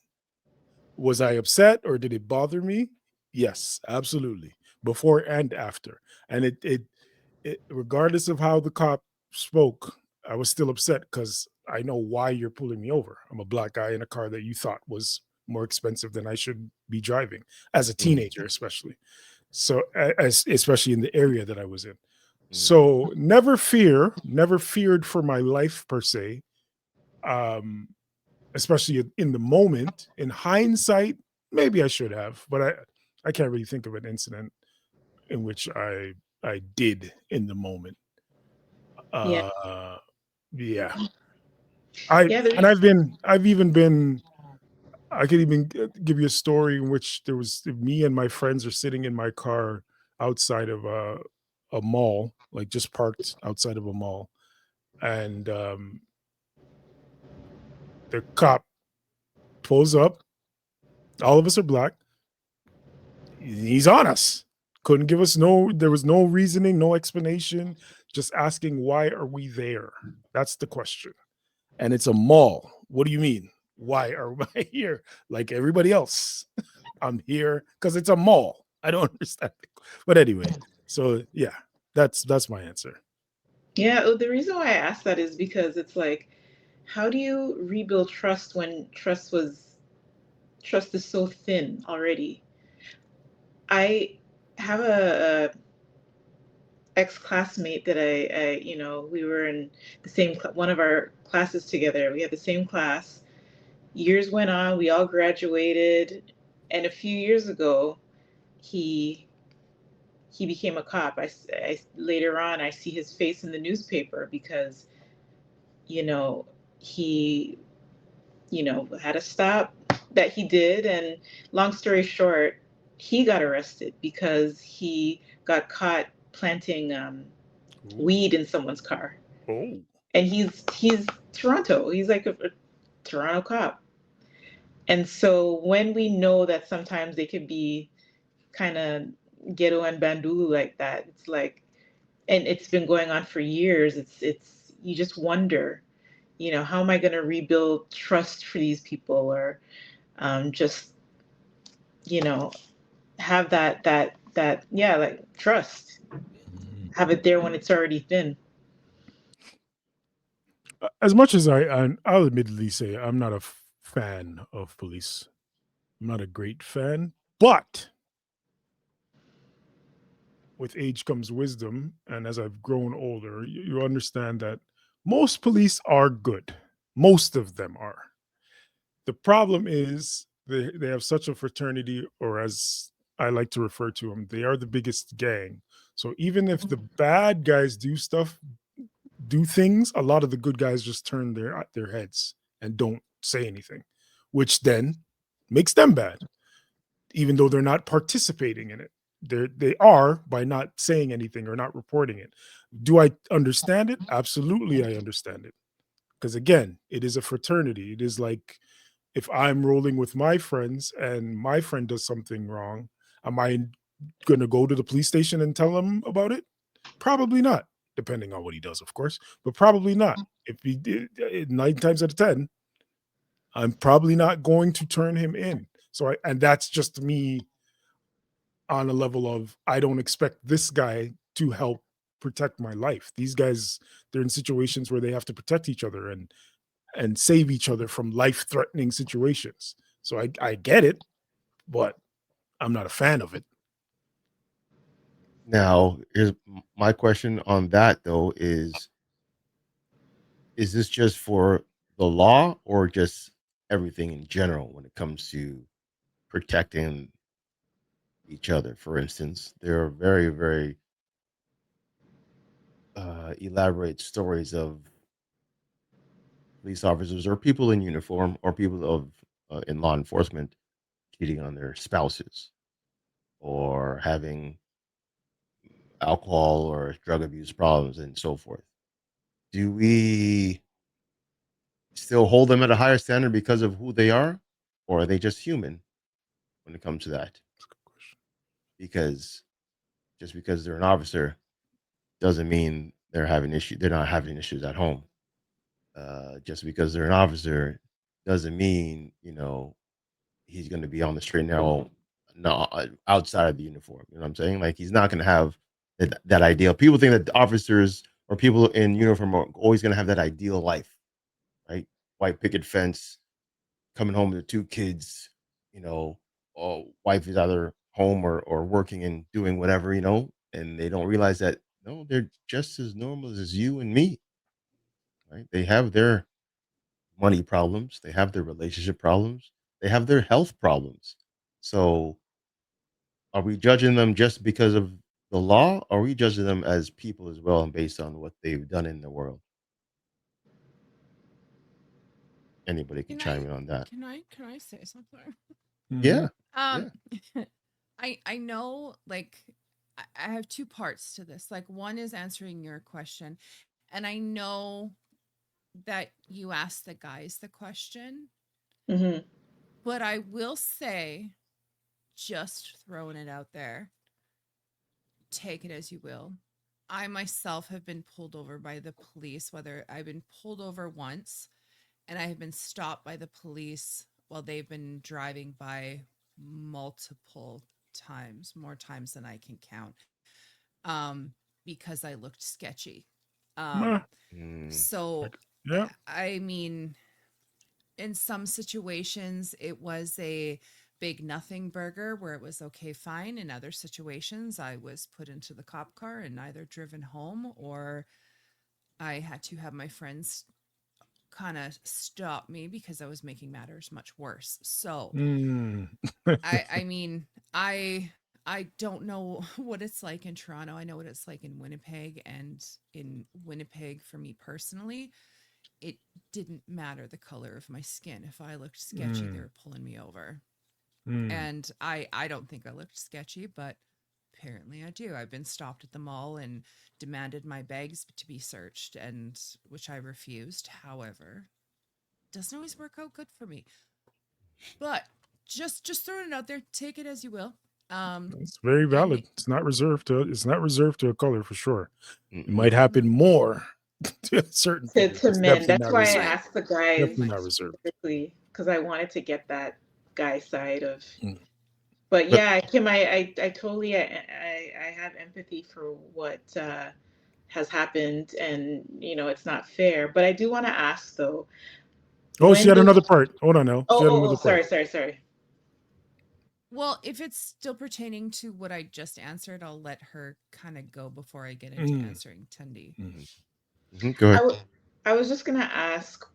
was I upset or did it bother me? Yes, absolutely. Before and after. And it regardless of how the cop spoke, I was still upset because I know why you're pulling me over. I'm a black guy in a car that you thought was more expensive than I should be driving as a Mm, teenager, especially. So especially in the area that I was in. mm. So never feared for my life per se. Um, especially in the moment. In hindsight, maybe I should have, but I can't really think of an incident in which I did in the moment. Yeah. Uh, yeah, I Yeah, and there's I've even been. I could even give you a story in which there was me and my friends are sitting in my car outside of a mall, like just parked outside of a mall, and the cop pulls up. All of us are black. He's on us. Couldn't give us there was no reasoning, no explanation, just asking why are we there? That's the question. And it's a mall. What do you mean? Why are we here? Like everybody else. I'm here because it's a mall. I don't understand. But anyway, so yeah, that's my answer. Yeah, the reason why I asked that is because it's like, how do you rebuild trust when trust is so thin already? I have a ex-classmate that I we were in the same one of our classes together. We had the same class. Years went on, we all graduated, and a few years ago, he became a cop. Later on, I see his face in the newspaper because he had a stop that he did, and long story short, he got arrested because he got caught planting weed in someone's car. Oh. And he's Toronto. He's like a Toronto cop. And so when we know that sometimes they could be kind of ghetto and bandulu like that, it's like, and it's been going on for years. It's you just wonder, how am I going to rebuild trust for these people, or just have that yeah, like trust, have it there when it's already thin. As much as I'll admittedly say I'm not a fan of police. I'm not a great fan, but with age comes wisdom, and as I've grown older, you understand that most police are good. Most of them are. The problem is they have such a fraternity, or as I like to refer to them, they are the biggest gang. So even if the bad guys do things, a lot of the good guys just turn their heads and don't say anything, which then makes them bad, even though they're not participating in it. They are by not saying anything or not reporting it. Do I understand it? Absolutely, I understand it. Because again, it is a fraternity. It is like if I'm rolling with my friends and my friend does something wrong, am I going to go to the police station and tell him about it? Probably not, depending on what he does, of course, but probably not. If he did 9 times out of 10, I'm probably not going to turn him in. So and that's just me on a level of I don't expect this guy to help protect my life. These guys, they're in situations where they have to protect each other and save each other from life-threatening situations. So I get it, but I'm not a fan of it. Now, here's my question on that though: is this just for the law or just everything in general when it comes to protecting each other? For instance, there are very, very elaborate stories of police officers or people in uniform or people of in law enforcement cheating on their spouses or having alcohol or drug abuse problems and so forth. Do we still hold them at a higher standard because of who they are, or are they just human when it comes to that? Because just because they're an officer doesn't mean they're having issue. They're not having issues at home. Just because they're an officer doesn't mean he's going to be on the straight and narrow, no, outside of the uniform. You know what I'm saying? Like he's not going to have that ideal. People think that officers or people in uniform are always going to have that ideal life, right? White picket fence, coming home with 2 kids, wife is either home or working and doing whatever, and they don't realize that no, they're just as normal as you and me, right? They have their money problems, they have their relationship problems, they have their health problems. So are we judging them just because of the law? Or are we judging them as people as well and based on what they've done in the world? Anybody can chime in on that. Can I say something? Yeah. Um, I know, like, I have two parts to this. Like, one is answering your question, and I know that you asked the guys the question, Hmm. but I will say, just throwing it out there, take it as you will. I myself have been pulled over by the police, whether I've been pulled over once and I have been stopped by the police while they've been driving by multiple times, more times than I can count, um, because I looked sketchy. Nah, So, yeah. I mean, in some situations, it was a big nothing burger where it was okay, fine. In other situations, I was put into the cop car and either driven home, or I had to have my friends kind of stop me because I was making matters much worse. So, Mm. I mean, I don't know what it's like in Toronto. I know what it's like in Winnipeg, and in Winnipeg, for me personally, it didn't matter the color of my skin. If I looked sketchy, they Mm. were pulling me over. Mm. And I don't think I looked sketchy, but apparently I do. I've been stopped at the mall and demanded my bags to be searched, and which I refused. However, doesn't always work out good for me. But just throwing it out there, take it as you will. It's very And valid. It's not reserved to a color for sure. It Mm-mm. might happen more to certain people. To It's men. definitely That's not why I reserved. right. asked the guys Definitely not reserved. specifically, because I wanted to get that guy side of. Mm. But But yeah, Kim, I totally I have empathy for what has happened, and it's not fair. But I do want to ask though, she when had another those part. Hold on now. She had another part. sorry. Well, if it's still pertaining to what I just answered, I'll let her kind of go before I get into Mm. answering Tundi. Go ahead. I was just gonna ask,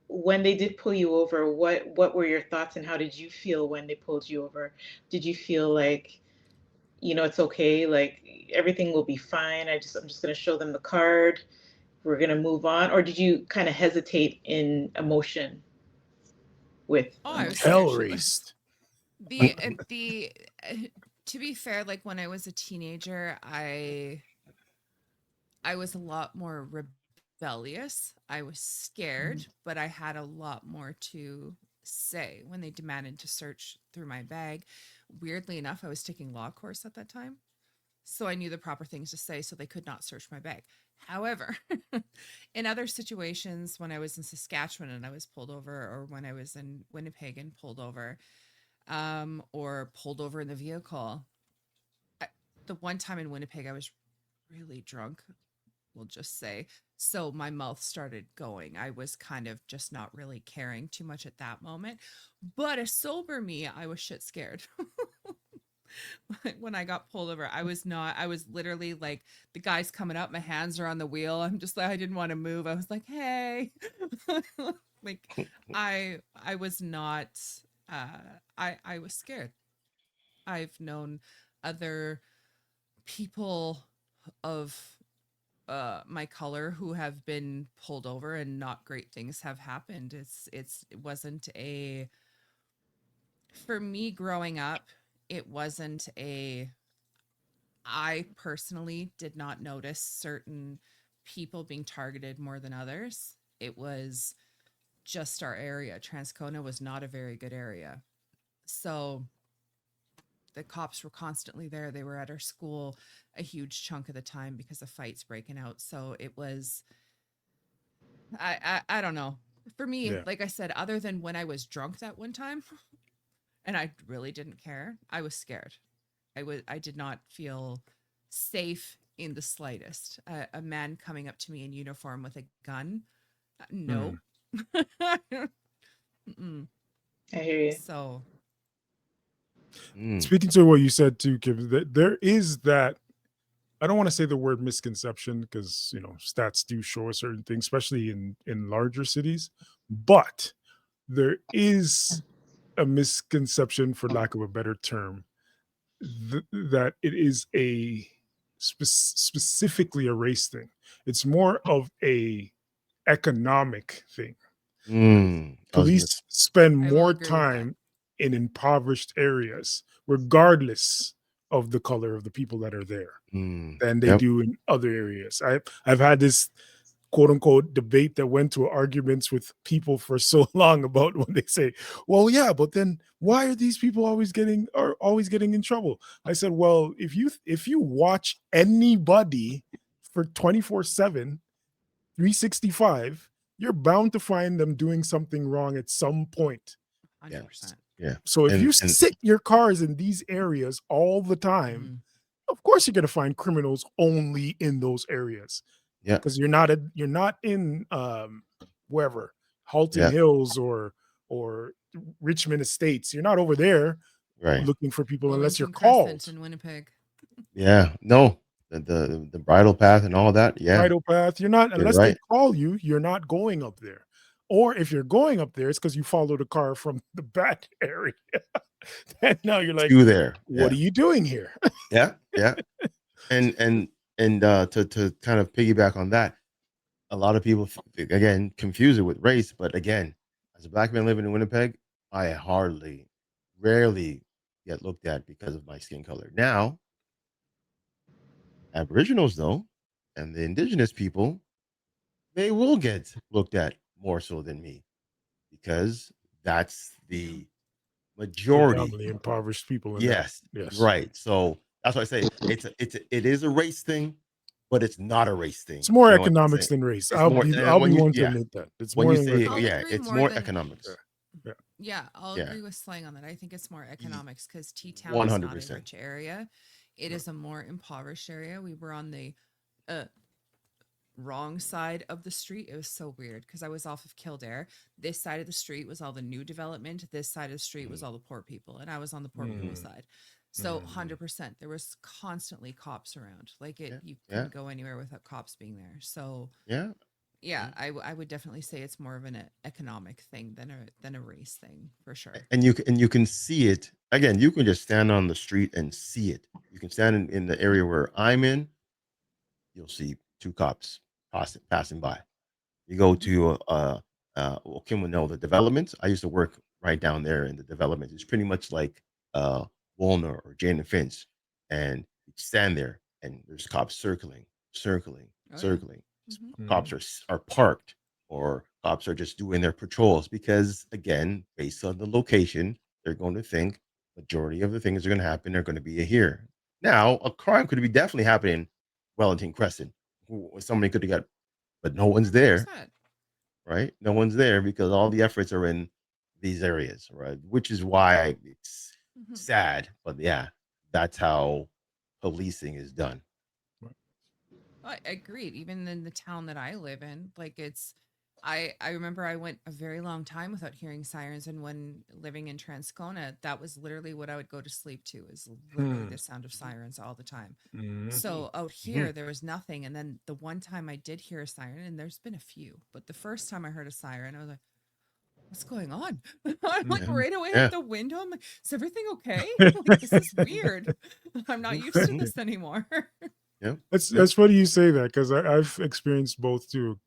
when they did pull you over, what were your thoughts and how did you feel when they pulled you over? Did you feel like, it's okay, like everything will be fine, I'm just gonna show them the card, we're gonna move on, or did you kind of hesitate in emotion with Oh, I was Hell scared shitless. raised. The to be fair, like when I was a teenager, I was a lot more rebellious. I was scared, but I had a lot more to say when they demanded to search through my bag. Weirdly enough, I was taking law course at that time. So I knew the proper things to say so they could not search my bag. However, in other situations, when I was in Saskatchewan and I was pulled over, or when I was in Winnipeg and pulled over, or pulled over in the vehicle, the one time in Winnipeg, I was really drunk, we'll just say. So my mouth started going. I was kind of just not really caring too much at that moment. But a sober me, I was shit scared. When I got pulled over, I was not, I was literally like, the guy's coming up, my hands are on the wheel. I'm just like, I didn't want to move. I was like, hey. Like I was not I was scared. I've known other people of my color who have been pulled over and not great things have happened. It wasn't a, for me growing up, it wasn't a, I personally did not notice certain people being targeted more than others. It was just our area. Transcona was not a very good area. So the cops were constantly there. They were at our school a huge chunk of the time because of fights breaking out. So it was, I don't know. For me, Yeah. like I said, other than when I was drunk that one time and I really didn't care, I was scared. I did not feel safe in the slightest. A man coming up to me in uniform with a gun, no. Mm-mm. I hear you. So Speaking to what you said too, Kim, there is that, I don't want to say the word misconception because stats do show a certain thing, especially in larger cities, but there is a misconception, for lack of a better term, that it is a specifically a race thing. It's more of a economic thing. Police spend I will more agree with that. time in impoverished areas, regardless of the color of the people that are there Mm, than they yep. do in other areas. I've had this quote unquote debate that went to arguments with people for so long about when they say, well, yeah, but then why are these people always getting in trouble? I said, well, if you watch anybody for 24/7, 365, you're bound to find them doing something wrong at some point. 100%. Yeah. So if you And sit your cars in these areas all the time, Mhm. of course you're going to find criminals only in those areas. yeah, Because you're not in wherever, Halton yeah, Hills or Richmond Estates. You're not over there right. looking for people unless you're Wellington Crescent called. in Winnipeg. Yeah. No. The bridle path and all that. Yeah. Bridle path. You're not, You're unless they right. call you, you're not going up there. Or if you're going up there, it's because you followed a car from the bad area. And now you're like, You there. what Yeah. are you doing here? Yeah. Yeah. And to kind of piggyback on that, a lot of people again confuse it with race, but again, as a black man living in Winnipeg, I rarely get looked at because of my skin color. Now, Aboriginals though, and the indigenous people, they will get looked at more so than me because that's the majority. Predominantly impoverished people in that. Yes, Yes. right. So that's why I say it is a race thing, but it's not a race thing. It's more You know what I'm economics saying? than race. It's I'll more be when you one to yeah, admit that. It's when more you say I'll yeah, agree it's more more than- economics. Yeah, I'll Yeah. agree with Slang on that. I think it's more economics because T-Town is not a 100%. rich area. It is a more impoverished area. We were on the wrong side of the street. It was so weird because I was off of Kildare. This side of the street was all the new development. This side of the street was all the poor people, and I was on the poor people side. So 100%, there was constantly cops around. Like Yeah, you yeah. couldn't go anywhere without cops being there. So Yeah. yeah, I would definitely say it's more of an economic thing than a race thing for sure. And you can see it again. You can just stand on the street and see it. You can stand in the area where I'm in. You'll see two cops passing by. You go to well, Kim would know the developments. I used to work right down there in the development. It's pretty much like Walner or Jane and Finch, and you stand there and there's cops circling, Oh, yeah. circling. Mhm. Cops are parked, or cops are just doing their patrols because again, based on the location, they're going to think majority of the things that are going to happen are going to be here. Now, a crime could be definitely happening Wellington Crescent. Somebody could have got, but no one's there, 100%. right? No one's there because all the efforts are in these areas, right? Which is why it's Mhm. sad, but yeah, that's how policing is done. I agreed. Even in the town that I live in, like I remember I went a very long time without hearing sirens, and when living in Transcona, that was literally what I would go to sleep to, is literally the sound of sirens all the time. So out here there was nothing, and then the one time I did hear a siren, and there's been a few, but the first time I heard a siren, I was like, what's going on? I'm like Yeah. right away Yeah. at the window. I'm like, is everything okay? Like, this is weird. I'm not used to Mhm. this anymore. That's funny you say that because I've experienced both too.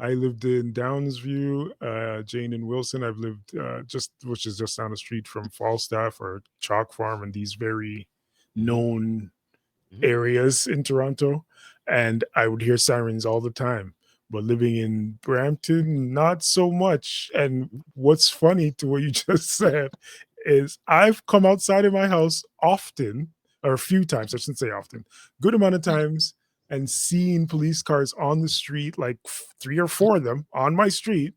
I lived in Downsview, Jane and Wilson. I've lived which is just down the street from Falstaff or Chalk Farm, and these very known Mhm. areas in Toronto, and I would hear sirens all the time. But living in Brampton, not so much. And what's funny to what you just said is I've come outside of my house often, or a few times, I shouldn't say often, good amount of times, and seen police cars on the street, like 3 or 4 of them on my street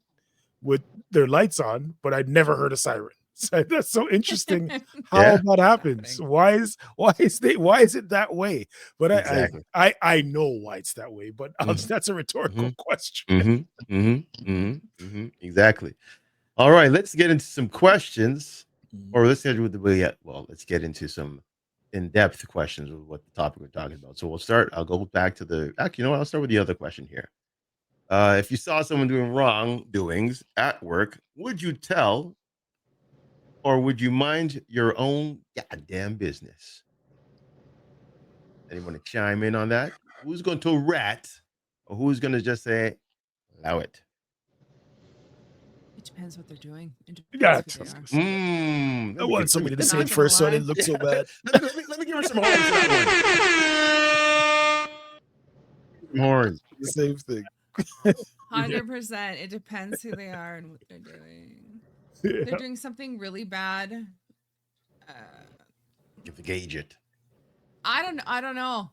with their lights on, but I'd never heard a siren. So that's so interesting how Yeah. that happens. happening. Why is it that way? But Exactly. I know why it's that way, but that's a rhetorical question. Exactly. All right, let's get into some questions, or let's get with the let's get into some in-depth questions with what the topic we're talking about. So we'll start. I'll go back to the. Actually, you know what? I'll start with the other question here. If you saw someone doing wrongdoings at work, would you tell, or would you mind your own goddamn business? Anyone to chime in on that? Who's going to rat, or who's going to just say, allow it? It depends what they're doing. It Yeah, depends who they are. Let I me wanted give, somebody to Not say it gonna first so I lie. didn't look so bad. let me Give her some horns for that one. Horns. The same thing. 100%. It depends who they are and what they're doing. Yeah. They're doing something really bad. You have to gauge it. I don't know.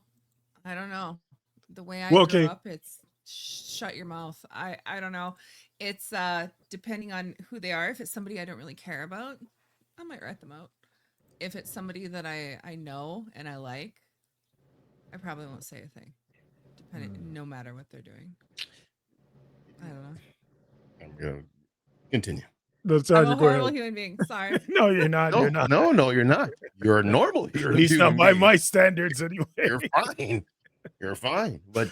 The way I Well, grew okay. up, it's shut your mouth. I don't know. It's depending on who they are. If it's somebody I don't really care about, I might rat them out. If it's somebody that I know and I like, I probably won't say a thing. No matter what they're doing. I don't know. I'm gonna continue. That's I'm how a you go horrible ahead. human being. Sorry. No, you're not. No, You're not. no, you're not. You're a normal. At least not by my standards, anyway. You're fine. You're fine. But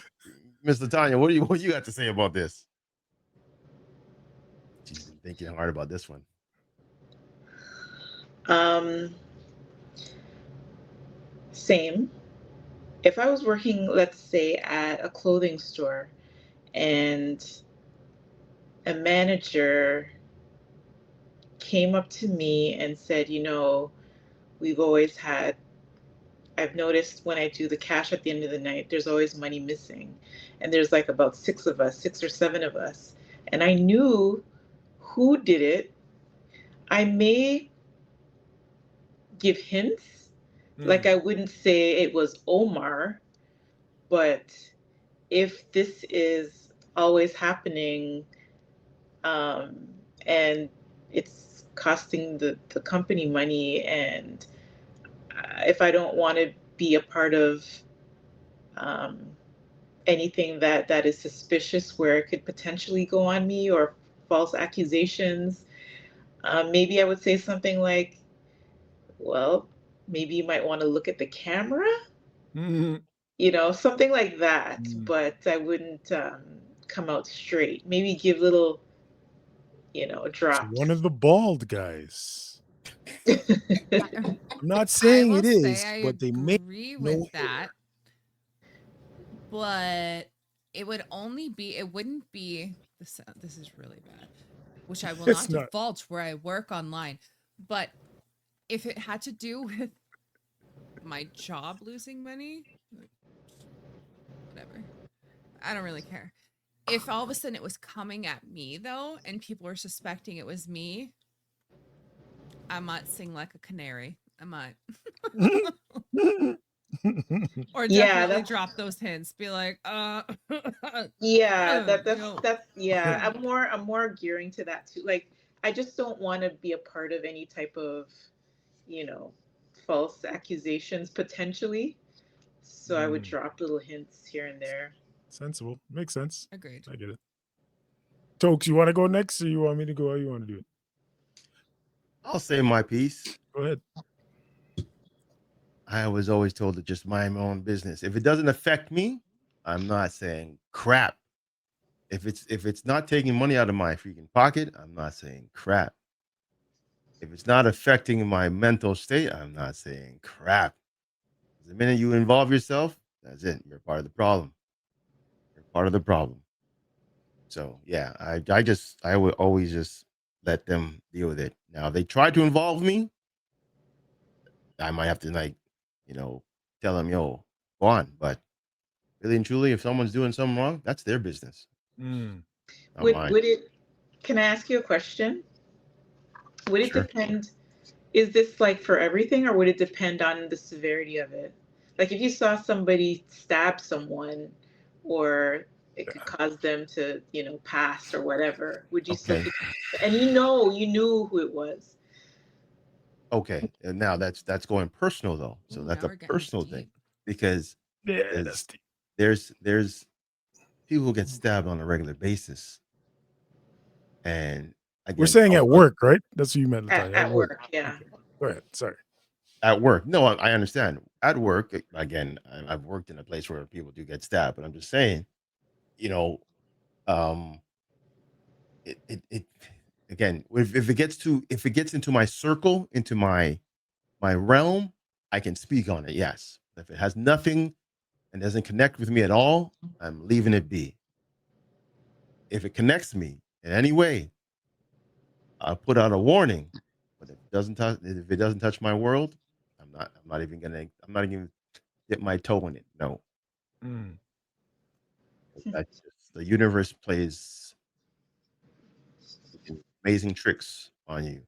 Miss Latanya, what do you got to say about this? She's been thinking hard about this one. Same. If I was working, let's say, at a clothing store and a manager came up to me and said, I've noticed when I do the cash at the end of the night, there's always money missing. And there's like about 6 or 7 of us. And I knew who did it. I may give hints. Like I wouldn't say it was Omar, but if this is always happening, and it's costing the company money, and if I don't want to be a part of anything that is suspicious where it could potentially go on me or false accusations, maybe I would say something like, well, maybe you might want to look at the camera, something like that. But I wouldn't come out straight. Maybe give little, drops. One of the bald guys. I'm not saying it is, but they may agree with that. But it wouldn't be this is really bad, which I will not divulge where I work online. But if it had to do with my job losing money, whatever, I don't really care. If all of a sudden it was coming at me though, and people were suspecting it was me, I might sing like a canary. I might. Or definitely drop those hints. Be like, yeah, that's yeah. I'm more gearing to that too. Like, I just don't want to be a part of any type of, false accusations potentially. So I would drop little hints here and there. Sensible. Makes sense. Agreed. I get it. Tokes, you want to go next, or you want me to go? How you want to do it? I'll say my piece. Go ahead. I was always told to just mind my own business. If it doesn't affect me, I'm not saying crap. If it's not taking money out of my freaking pocket, I'm not saying crap. If it's not affecting my mental state, I'm not saying crap. The minute you involve yourself, that's it. You're part of the problem. You're part of the problem. So yeah, I would always just let them deal with it. Now, if they try to involve me, I might have to tell them, yo, go on. But really and truly, if someone's doing something wrong, that's their business. Would it? Can I ask you a question? Would it depend? Is this like for everything, or would it depend on the severity of it? Like if you saw somebody stab someone, or it could cause them to, pass or whatever, would you still? And you knew who it was. Okay, and now that's going personal though. So that's a personal thing, because there's people who get stabbed on a regular basis, and again, we're saying at work, right? That's what you meant. At work, yeah. Okay. Go ahead. Sorry. At work, no, I understand. At work, again, I've worked in a place where people do get stabbed, but I'm just saying, it again, if it gets into my circle, into my realm, I can speak on it. Yes. If it has nothing and doesn't connect with me at all, I'm leaving it be. If it connects me in any way, I'll put out a warning. But if it doesn't touch my world, I'm I'm not even dip my toe in it. No. That's just the universe plays amazing tricks on you.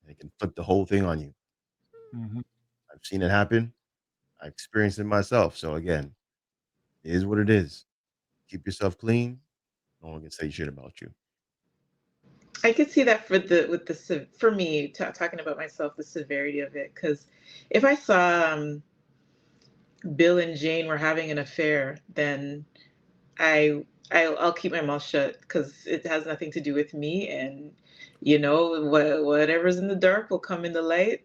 And it can flip the whole thing on you. I've seen it happen. I experienced it myself. So again, it is what it is. Keep yourself clean. No one can say shit about you. I could see that for me talking about myself, the severity of it. Because if I saw Bill and Jane were having an affair, then I'll keep my mouth shut because it has nothing to do with me, and whatever's in the dark will come in the light.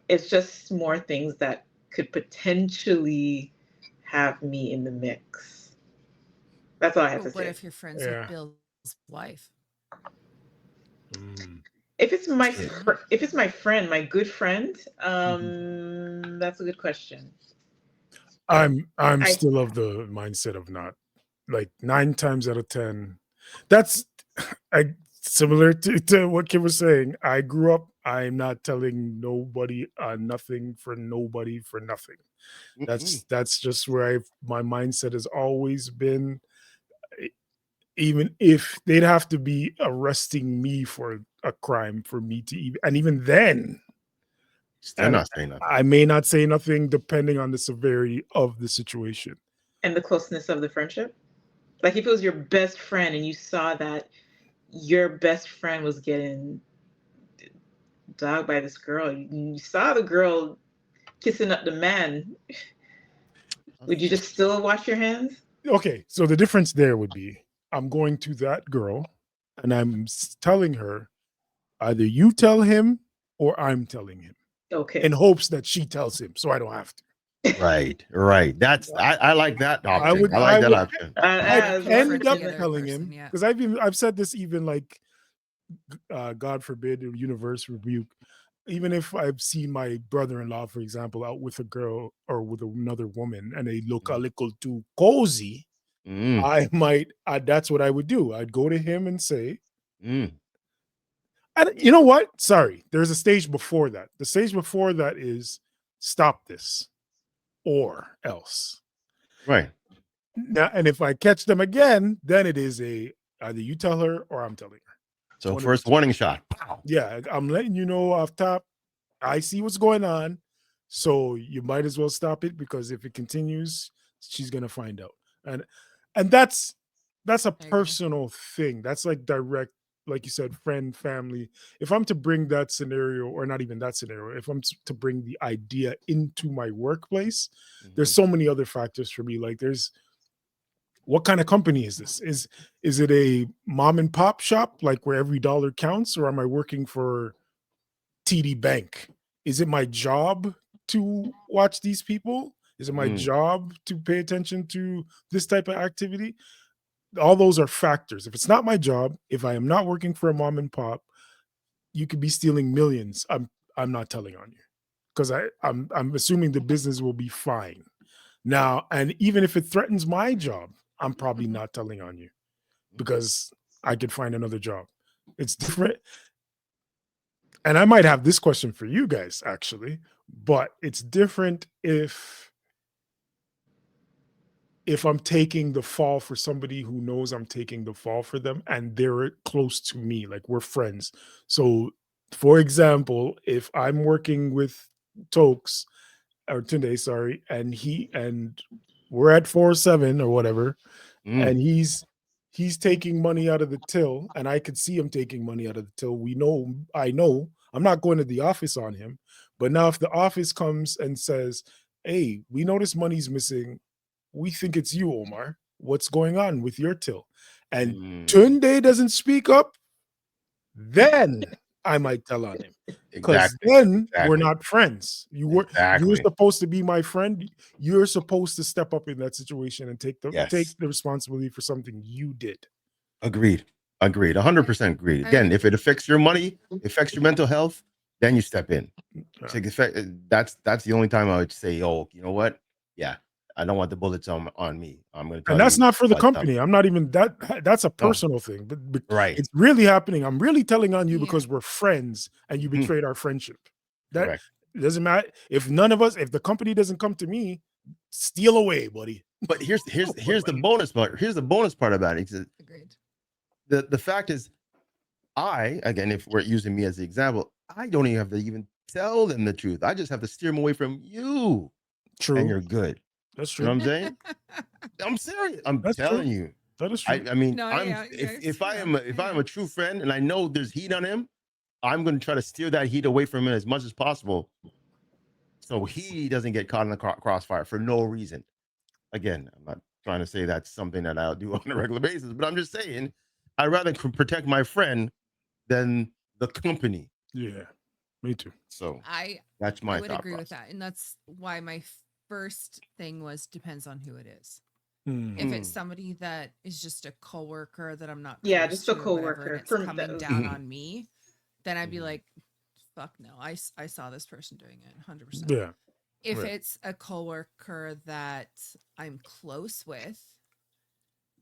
It's just more things that could potentially have me in the mix. That's all I have to say. What if you're friends with Bill's wife? If it's my friend, my good friend, that's a good question. I'm still of the mindset of not, like 9 times out of 10. That's similar to what Kim was saying. I grew up, I'm not telling nobody nothing for nobody for nothing. That's just where my mindset has always been. Even if they'd have to be arresting me for a crime for me to even then, Still not saying nothing. I may not say nothing depending on the severity of the situation and the closeness of the friendship. Like if it was your best friend and you saw that your best friend was getting dogged by this girl, you saw the girl kissing up the man, would you just still wash your hands? Okay, so the difference there would be I'm going to that girl and I'm telling her either you tell him or I'm telling him. Okay. In hopes that she tells him so I don't have to. Right. That's I like that option. I like that option. I'd end up telling him because I've said this, even like God forbid, the universe rebuke. Even if I've seen my brother-in-law, for example, out with a girl or with another woman and they look a little too cozy, I might, that's what I would do. I'd go to him and say, and you know what? Sorry, there's a stage before that. The stage before that is stop this or else. Right. Now, and if I catch them again, then it is either you tell her or I'm telling her. So first warning shot. Yeah, I'm letting you know off top. I see what's going on. So you might as well stop it because if it continues, she's gonna find out. And that's a personal thing. That's like direct, like you said, friend, family. If I'm to bring that scenario, or not even that scenario, if I'm to bring the idea into my workplace, there's so many other factors for me. Like there's, what kind of company is this? Is it a mom and pop shop, like where every dollar counts, or am I working for TD Bank? Is it my job to watch these people? Is it my job to pay attention to this type of activity? All those are factors. If it's not my job, if I am not working for a mom and pop, you could be stealing millions. I'm not telling on you because I'm assuming the business will be fine. Now, and even if it threatens my job, I'm probably not telling on you because I could find another job. It's different. And I might have this question for you guys, actually, but it's different if I'm taking the fall for somebody who knows I'm taking the fall for them and they're close to me, like we're friends. So, for example, if I'm working with Tokes or Tunde, sorry, and we're at 407 or whatever, and he's taking money out of the till, and I could see him taking money out of the till. I know I'm not going to the office on him, but now if the office comes and says, "Hey, we notice money's missing. We think it's you, Omar. What's going on with your till?" And Tunde doesn't speak up, then I might tell on him. Because then we're not friends. You're supposed to be my friend. You're supposed to step up in that situation and take the responsibility for something you did. Agreed. 100% agreed. Again, if it affects your money, affects your mental health, then you step in. Take effect. That's the only time I would say, "Oh, you know what? Yeah, I don't want the bullets on me. I'm going to." And that's not for the company. I'm not even that. That's a personal thing. But right, it's really happening. I'm really telling on you because we're friends, and you betrayed our friendship. It doesn't matter if none of us, if the company doesn't come to me, steal away, buddy. But here's the bonus part. Here's the bonus part about it. Agreed. The fact is, again, if we're using me as the example, I don't even have to even tell them the truth. I just have to steer them away from you, True. and you're good. That's You know true. what I'm saying? I'm serious. I'm That's telling true. you. That is true. I mean, No, I'm yeah, if yeah, I am a true friend and I know there's heat on him, I'm going to try to steer that heat away from him as much as possible, so he doesn't get caught in the crossfire for no reason. Again, I'm not trying to say that's something that I'll do on a regular basis, but I'm just saying I'd rather protect my friend than the company. Yeah, me too. So I that's my would thought agree with process. that, and that's why my first thing was depends on who it is. Hmm. If it's somebody that is just a coworker that I'm not Yeah, close just a to or whatever, and coworker. it's For coming the, down on me, then I'd be Mhm. like, fuck no, I saw this person doing it 100%. Yeah. If Right. it's a coworker that I'm close with,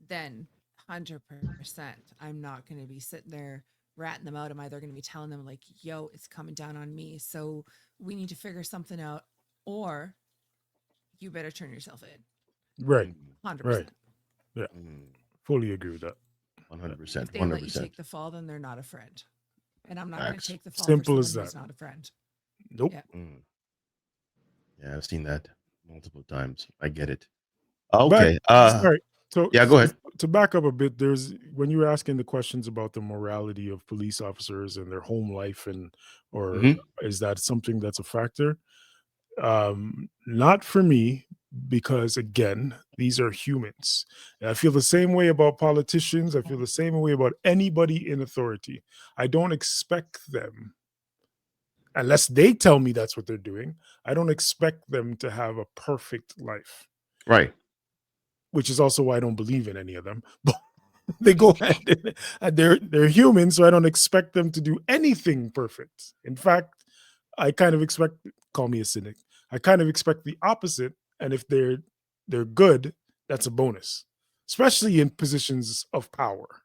then 100% I'm not going to be sitting there ratting them out. I'm either going to be telling them like, yo, it's coming down on me, so we need to figure something out, or you better turn yourself in. Right. 100%. Right. Yeah. Fully agree with that. 100%. If they let you 100%. take the fall, then they're not a friend. And I'm not going to Facts. take the fall Simple for as someone who's that. not a friend. Nope. Yeah. Yeah, I've seen that multiple times. I get it. Back, Okay. sorry. So Yeah, go ahead. to back up a bit, there's when you were asking the questions about the morality of police officers and their home life, and or Mhm. is that something that's a factor? Not for me, because again, these are humans. And I feel the same way about politicians. I feel the same way about anybody in authority. I don't expect them, unless they tell me that's what they're doing, I don't expect them to have a perfect life, Right. which is also why I don't believe in any of them. But they go hand in, and they're human, so I don't expect them to do anything perfect. In fact, I kind of expect, call me a cynic, I kind of expect the opposite. And if they're good, that's a bonus, especially in positions of power.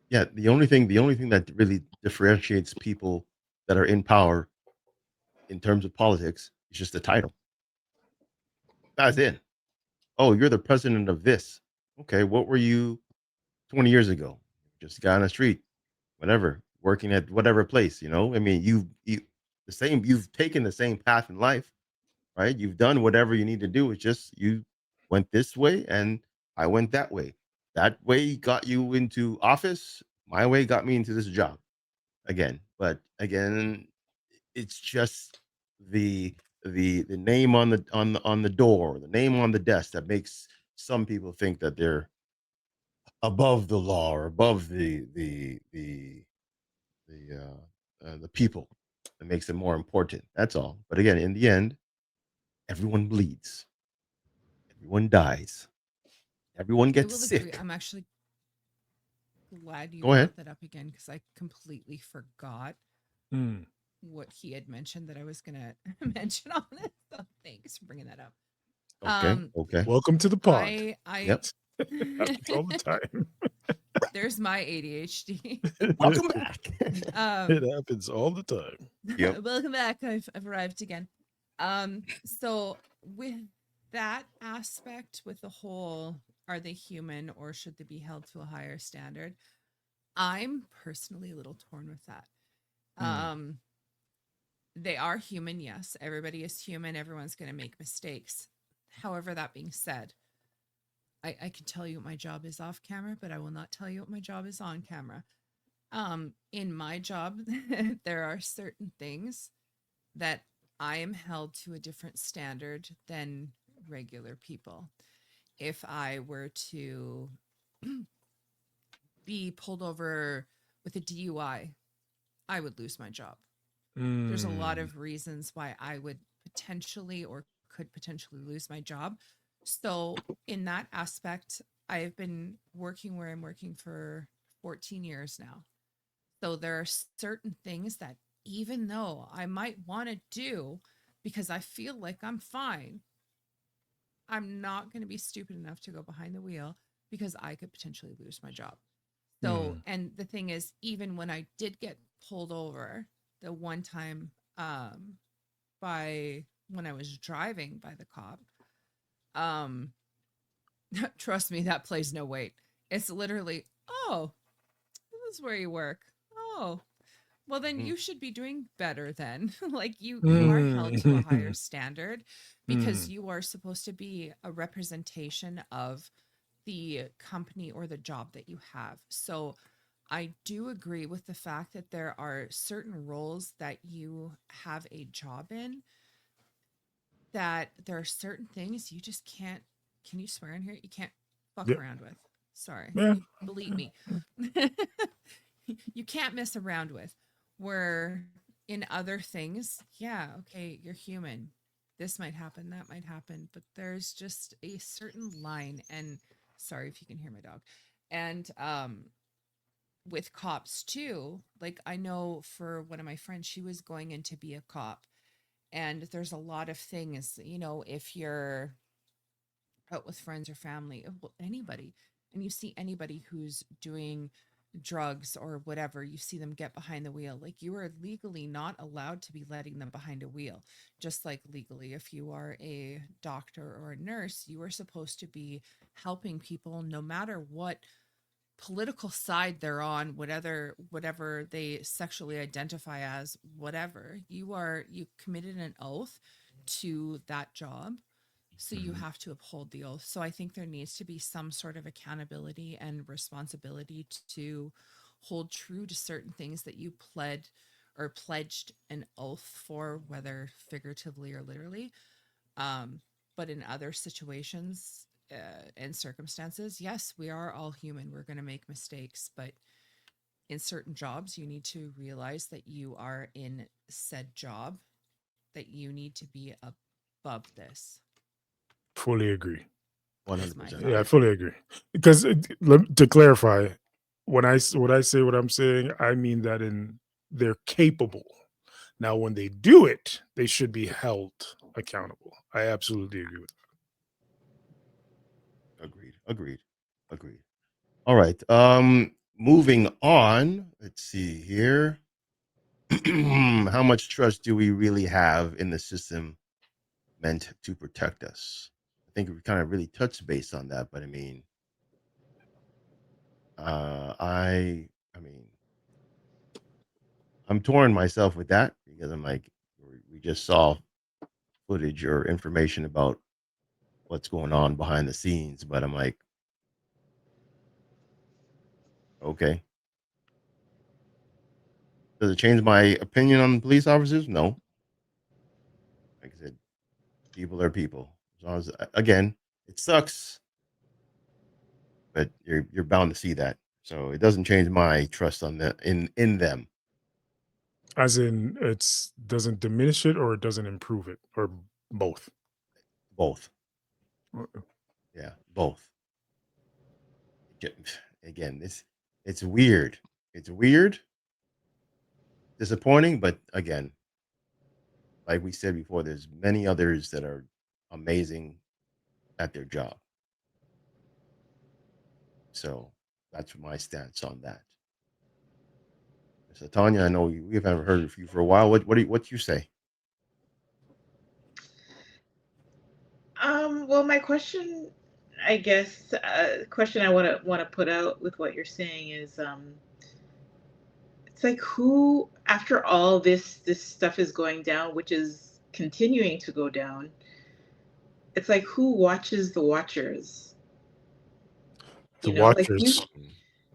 Yeah, the only thing that really differentiates people that are in power in terms of politics is just the title. That's it. Oh, you're the president of this. Okay, what were you 20 years ago? Just a guy on the street, whatever, working at whatever place, I mean, you've taken the same path in life, right? You've done whatever you need to do. It's just you went this way and I went that way. That way got you into office. My way got me into this job again. But again, it's just the name on the door, the name on the desk that makes some people think that they're above the law or above the people. That makes it more important. That's all. But again, in the end, everyone bleeds. Everyone dies. Everyone I gets will agree. sick. I'm actually glad you Go ahead. brought that up again, because I completely forgot Hmm. what he had mentioned that I was going to mention on it. So thanks for bringing that up. Okay. Okay. Welcome to the pod. Yep. Happens all the time. There's my ADHD. Welcome back. It happens all the time. Yep. Welcome back. I've arrived again. So with that aspect, with the whole, are they human or should they be held to a higher standard? I'm personally a little torn with that. They are human, yes. Everybody is human. Everyone's going to make mistakes. However, that being said, I can tell you what my job is off camera, but I will not tell you what my job is on camera. In my job, there are certain things that I am held to a different standard than regular people. If I were to be pulled over with a DUI, I would lose my job. There's a lot of reasons why I would potentially or could potentially lose my job. So in that aspect, I've been working where I'm working for 14 years now. So there are certain things that even though I might want to do because I feel like I'm fine, I'm not going to be stupid enough to go behind the wheel because I could potentially lose my job. So, and the thing is, even when I did get pulled over, the one time when I was driving by the cop. Trust me, that plays no weight. It's literally, oh, this is where you work. Oh, well, then you should be doing better then. Like you are held to a higher standard because you are supposed to be a representation of the company or the job that you have. So I do agree with the fact that there are certain roles that you have a job in, that there are certain things you just can't, can you swear in here? You can't fuck Yep. around with. Sorry. Yeah. Believe me. You can't mess around with. Where in other things, yeah, okay, you're human. This might happen, that might happen, but there's just a certain line. And sorry if you can hear my dog. And with cops too, like I know for one of my friends, she was going in to be a cop. And there's a lot of things, you know, if you're out with friends or family, well, anybody, and you see anybody who's doing drugs or whatever, you see them get behind the wheel. Like you are legally not allowed to be letting them behind a wheel. Just like legally, if you are a doctor or a nurse, you are supposed to be helping people no matter what political side they're on, whatever they sexually identify as, whatever. You committed an oath to that job. So you have to uphold the oath. So I think there needs to be some sort of accountability and responsibility to hold true to certain things that you pledged an oath for, whether figuratively or literally. But in other situations and circumstances, yes, we are all human. We're going to make mistakes, but in certain jobs, you need to realize that you are in said job, that you need to be above this. Fully agree. 100%. Yeah, I fully agree. Because to clarify, when I say what I'm saying, I mean that they're capable. Now, when they do it, they should be held accountable. I absolutely agree with that. Agreed. All right. Moving on. Let's see here. How much trust do we really have in the system meant to protect us? I think we kind of really touched base on that, but I mean, I'm torn myself with that because I'm like, we just saw footage or information about what's going on behind the scenes, but I'm like, okay. Does it change my opinion on police officers? No. Like I said, people are people. As long as, again, it sucks, but you're bound to see that. So it doesn't change my trust on in them. As in, it doesn't diminish it or it doesn't improve it, or both. Both. Uh, Yeah, both. Again, it's weird. It's weird, disappointing, but again, like we said before, there's many others that are amazing at their job. So that's my stance on that. So Tanya, I know we haven't heard of you for a while. What do you say? Well, my question, I guess, question I want to put out with what you're saying is, it's like who, after all this stuff is going down, which is continuing to go down, it's like who watches the watchers? The You know, like watchers.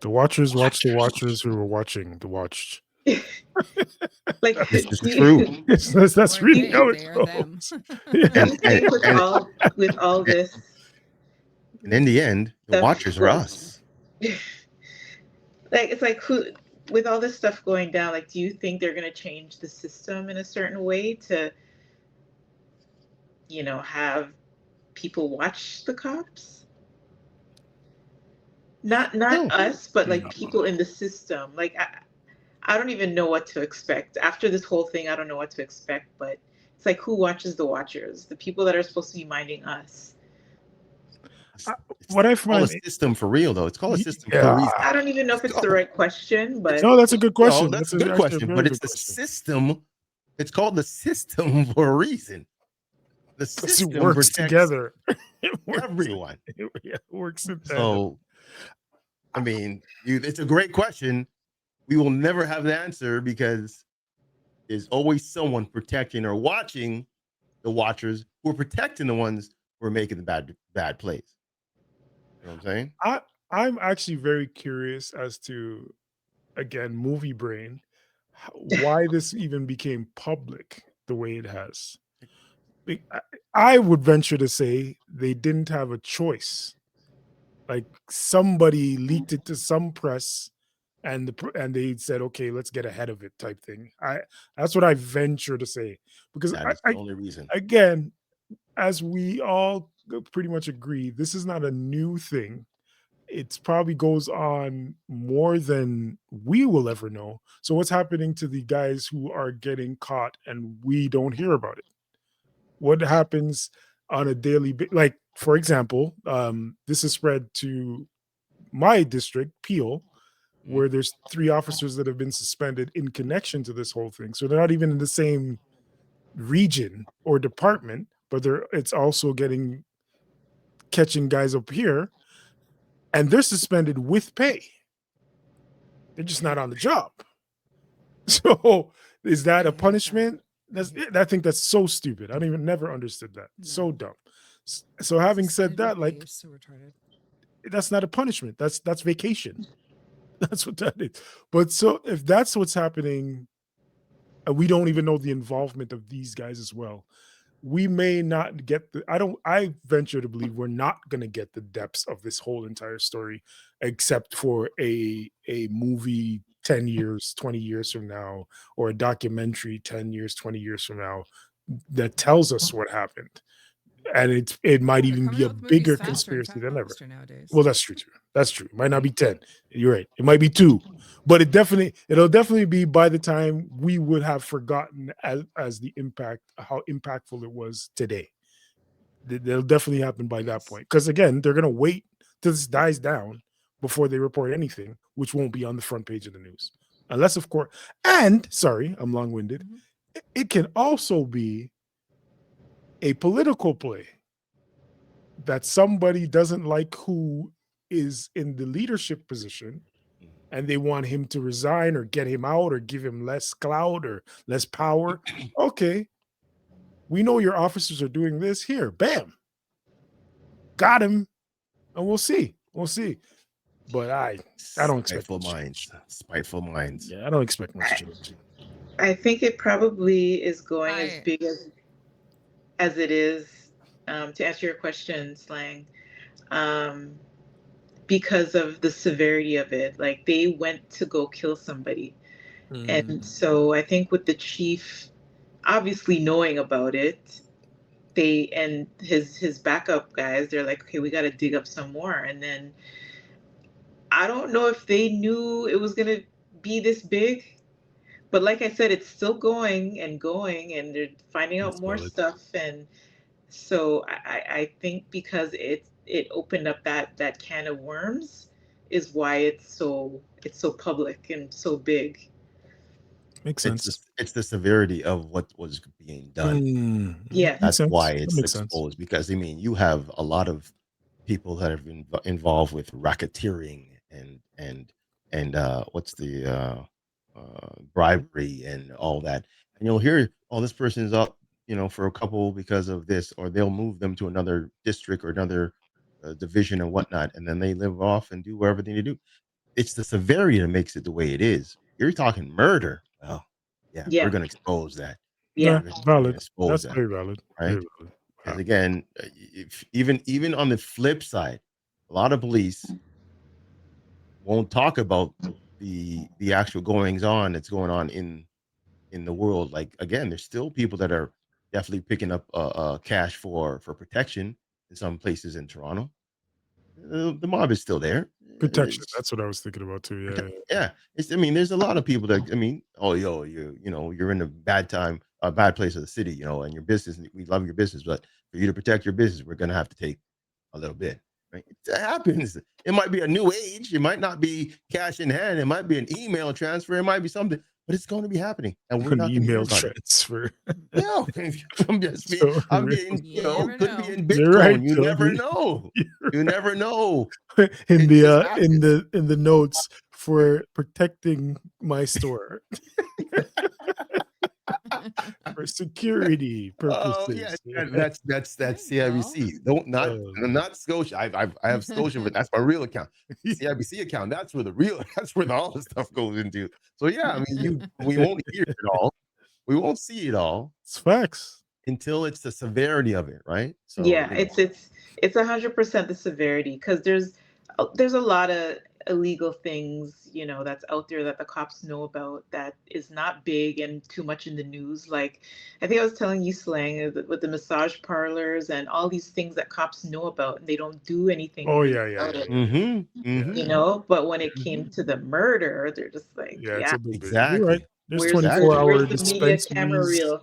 The watchers watch the watchers who were watching the watched. like This is true. That's Or really how they it are them. goes. you think with all this, and in the end, the stuff watchers are going- us. like it's like who, with all this stuff going down, like do you think they're going to change the system in a certain way to, you know, have people watch the cops? Not No. us, but like No. people in the system. Like I don't even know what to expect after this whole thing. I don't know what to expect, but it's like who watches the watchers? The people that are supposed to be minding us. What I It's called find a system for real, though. It's called a system for Yeah. a reason. I don't even know if it's the right question, but No, that's a good question. That's a actually good question, very but it's good the question. system It's called the system for a reason. The It system works protects together. It works. everyone. It works in tandem. So, I mean, it's a great question. We will never have the answer because there's always someone protecting or watching the watchers who are protecting the ones who are making the bad plays. You know what I'm saying? I'm actually very curious as to, again, movie brain, why this even became public the way it has. I would venture to say they didn't have a choice. Like somebody leaked it to some press, and they said, "Okay, let's get ahead of it," type thing. That's what I venture to say, because That is the only reason. again, as we all pretty much agree, this is not a new thing. It's probably goes on more than we will ever know. So what's happening to the guys who are getting caught and we don't hear about it? What happens on a daily like, for example, this is spread to my district, Peel, where there's 3 officers that have been suspended in connection to this whole thing. So they're not even in the same region or department, but it's also catching guys up here, and they're suspended with pay. They're just not on the job. So is that a punishment? I think that's so stupid. I never understood that. No. So dumb. So having said that, like, so retarded. That's not a punishment. That's vacation. That's what that is. But so if that's what's happening, and we don't even know the involvement of these guys as well, we may not get I venture to believe we're not going to get the depths of this whole entire story, except for a movie 10 years, 20 years from now, or a documentary 10 years, 20 years from now that tells us what happened. And it might even be a bigger conspiracy than ever. Nowadays. Well, that's true too. That's true. It might not be 10. You're right. It might be 2, but it'll definitely be by the time we would have forgotten as the impact, how impactful it was today. It'll definitely happen by that point. Because again, they're gonna wait till this dies down before they report anything, which won't be on the front page of the news, unless, of course. And sorry, I'm long-winded. Mm-hmm. It can also be a political play that somebody doesn't like who is in the leadership position, and they want him to resign or get him out or give him less clout or less power. Okay, we know your officers are doing this. Here, bam, got him, and we'll see. But I don't expect spiteful minds. Yeah, I don't expect much change. I think it probably is going as big as it is. To answer your question, Slang, because of the severity of it. Like, they went to go kill somebody. And so I think with the chief obviously knowing about it, and his backup guys, they're like, okay, we got to dig up some more. And then I don't know if they knew it was going to be this big, but like I said, it's still going, and they're finding out more stuff. And so I think because it opened up that can of worms is why it's so public and so big. Makes sense. It's the severity of what was being done. Yeah, that's why it's exposed. Because I mean, you have a lot of people that have been involved with racketeering and what's the bribery and all that, and you'll hear, oh, this person is up, for a couple because of this, or they'll move them to another district or another division and whatnot, and then they live off and do whatever they need to do. It's the severity that makes it the way it is. You're talking murder. Well, yeah. We're going to expose that. Yeah, valid. That's very valid. Right? Because again, even on the flip side, a lot of police won't talk about the actual goings on that's going on in the world. Like, again, there's still people that are definitely picking up cash for protection in some places in Toronto. The mob is still there. Protection. That's what I was thinking about too. Yeah. I mean, there's a lot of people that, I mean, oh, you're in a bad place of the city, and your business, we love your business, but for you to protect your business, we're going to have to take a little bit. Right? It happens. It might be a new age. It might not be cash in hand. It might be an email transfer. It might be something. but it's going to be happening, and we're An not going to hear email about it. transfer. No, I'm just being, So, I'm being, You never could know. be in You're right, Bitcoin. You never Toby. know. You never know. in It the just happens. in the notes for protecting my store for security Oh yeah, purposes. that's There you CIBC. Don't Um, not Scotia. I have Scotia, but that's my real account. CIBC account. That's where that's where all the stuff goes into. So yeah, I mean, we won't hear it all. We won't see it all It's facts. until it's the severity of it, right? So Yeah, it's 100% the severity, because there's a lot of illegal things, that's out there that the cops know about that is not big and too much in the news. Like, I think I was telling you, Slang, with the massage parlors and all these things that cops know about, and they don't do anything Oh really yeah. about it. But when it came to the murder, they're just like, Yeah, it's yeah, a bit big. You're right. exactly. There's where's 24-hour where's the media camera dispensaries. reel?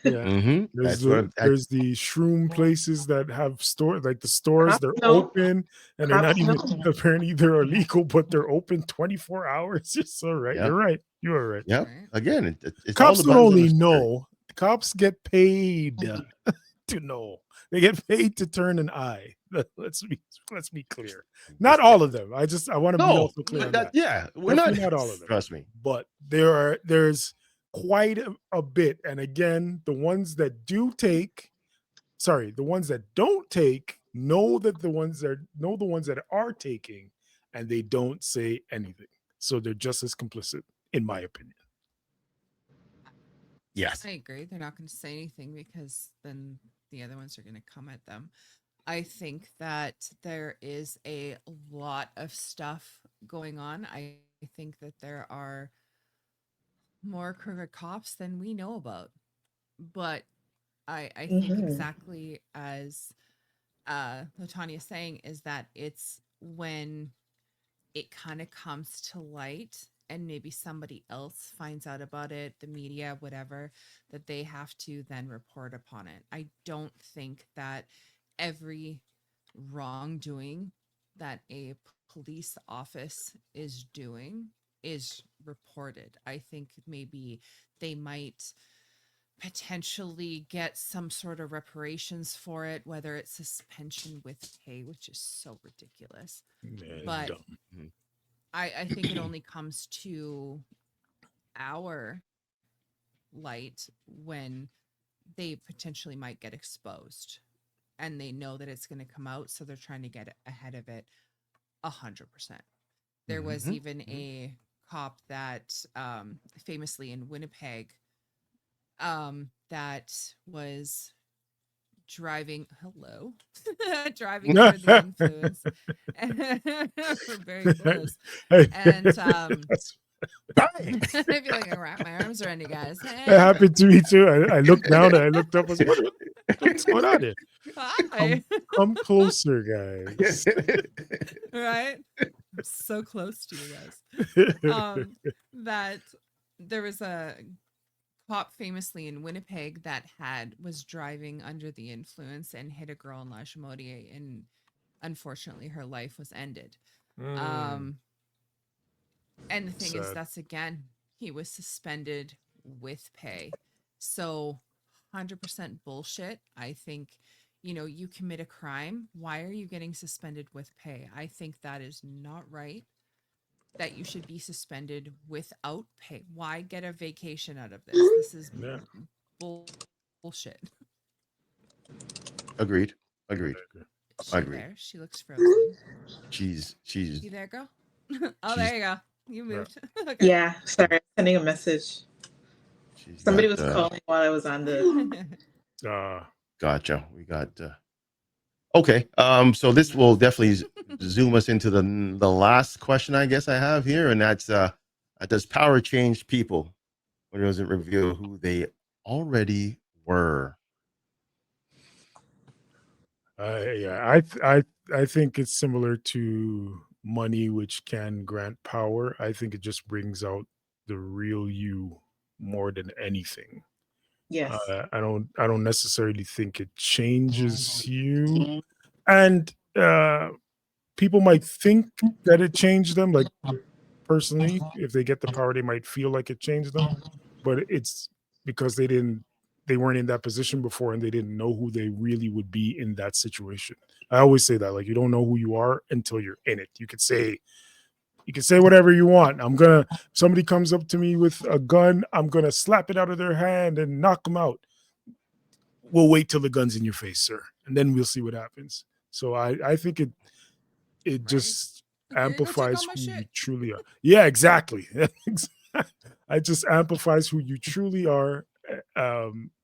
Yeah. That's what There's the shroom places that have like the stores, Cops they're know. open and they're not Cops even know. apparently they're illegal, but they're open 24 hours. It's all right. Yep. You're right. You are right. Yep. Right. Again, it's all Cops don't depends on the only severity. know, cops get paid to know. They get paid to turn an eye. Let's be clear. Not all of them. I want to be No, also clear on that. yeah, we're Definitely not. not all of them. Trust me. But there's quite a bit. And again, the ones that don't take know the ones that are taking, and they don't say anything. So they're just as complicit, in my opinion. Yes. I agree. They're not going to say anything because then the other ones are going to come at them. I think that there is a lot of stuff going on. I think that there are more crooked cops than we know about. But I think exactly as Latanya is saying, is that it's when it kind of comes to light and maybe somebody else finds out about it, the media, whatever, that they have to then report upon it. I don't think that every wrongdoing that a police office is doing is reported. I think maybe they might potentially get some sort of reparations for it, whether it's suspension with pay, which is so ridiculous. But Dumb. I think it only comes to our light when they potentially might get exposed and they know that it's going to come out. So they're trying to get ahead of it 100%. There was even a cop that famously in Winnipeg that was driving driving under the influence. We're very close. And I feel like I wrap my arms around you guys. It happened to me too. I looked down and I looked up. I was like, what's going on here? Hi. Come closer, guys. Right? I'm so close to you guys. That there was a cop famously in Winnipeg that was driving under the influence and hit a girl in Lachimotier, and unfortunately her life was ended. And the thing is, that's again, he was suspended with pay. So 100% bullshit. I think, you commit a crime. Why are you getting suspended with pay? I think that is not right. That you should be suspended without pay. Why get a vacation out of this? This is bullshit. Agreed. Is she there? She looks frozen. She's. You there, girl? There you go. You moved. Okay. Yeah, sorry, sending a message. Somebody was calling while I was on the. Gotcha. We got. Okay. So this will definitely zoom us into the last question I guess I have here, and that's does power change people, or does it reveal who they already were? I think it's similar to money, which can grant power. I think it just brings out the real you more than anything. Yes. I don't necessarily think it changes you, and people might think that it changed them. Like personally. If they get the power, they might feel like it changed them, but it's because they weren't in that position before and they didn't know who they really would be in that situation. I always say that, like, you don't know who you are until you're in it. You can say whatever you want. Somebody comes up to me with a gun, I'm gonna slap it out of their hand and knock them out. We'll wait till the gun's in your face, sir, and then we'll see what happens. So I think it Right. just Like, "Here, go take amplifies all my who you shit." truly are. Yeah, exactly. It just amplifies who you truly are,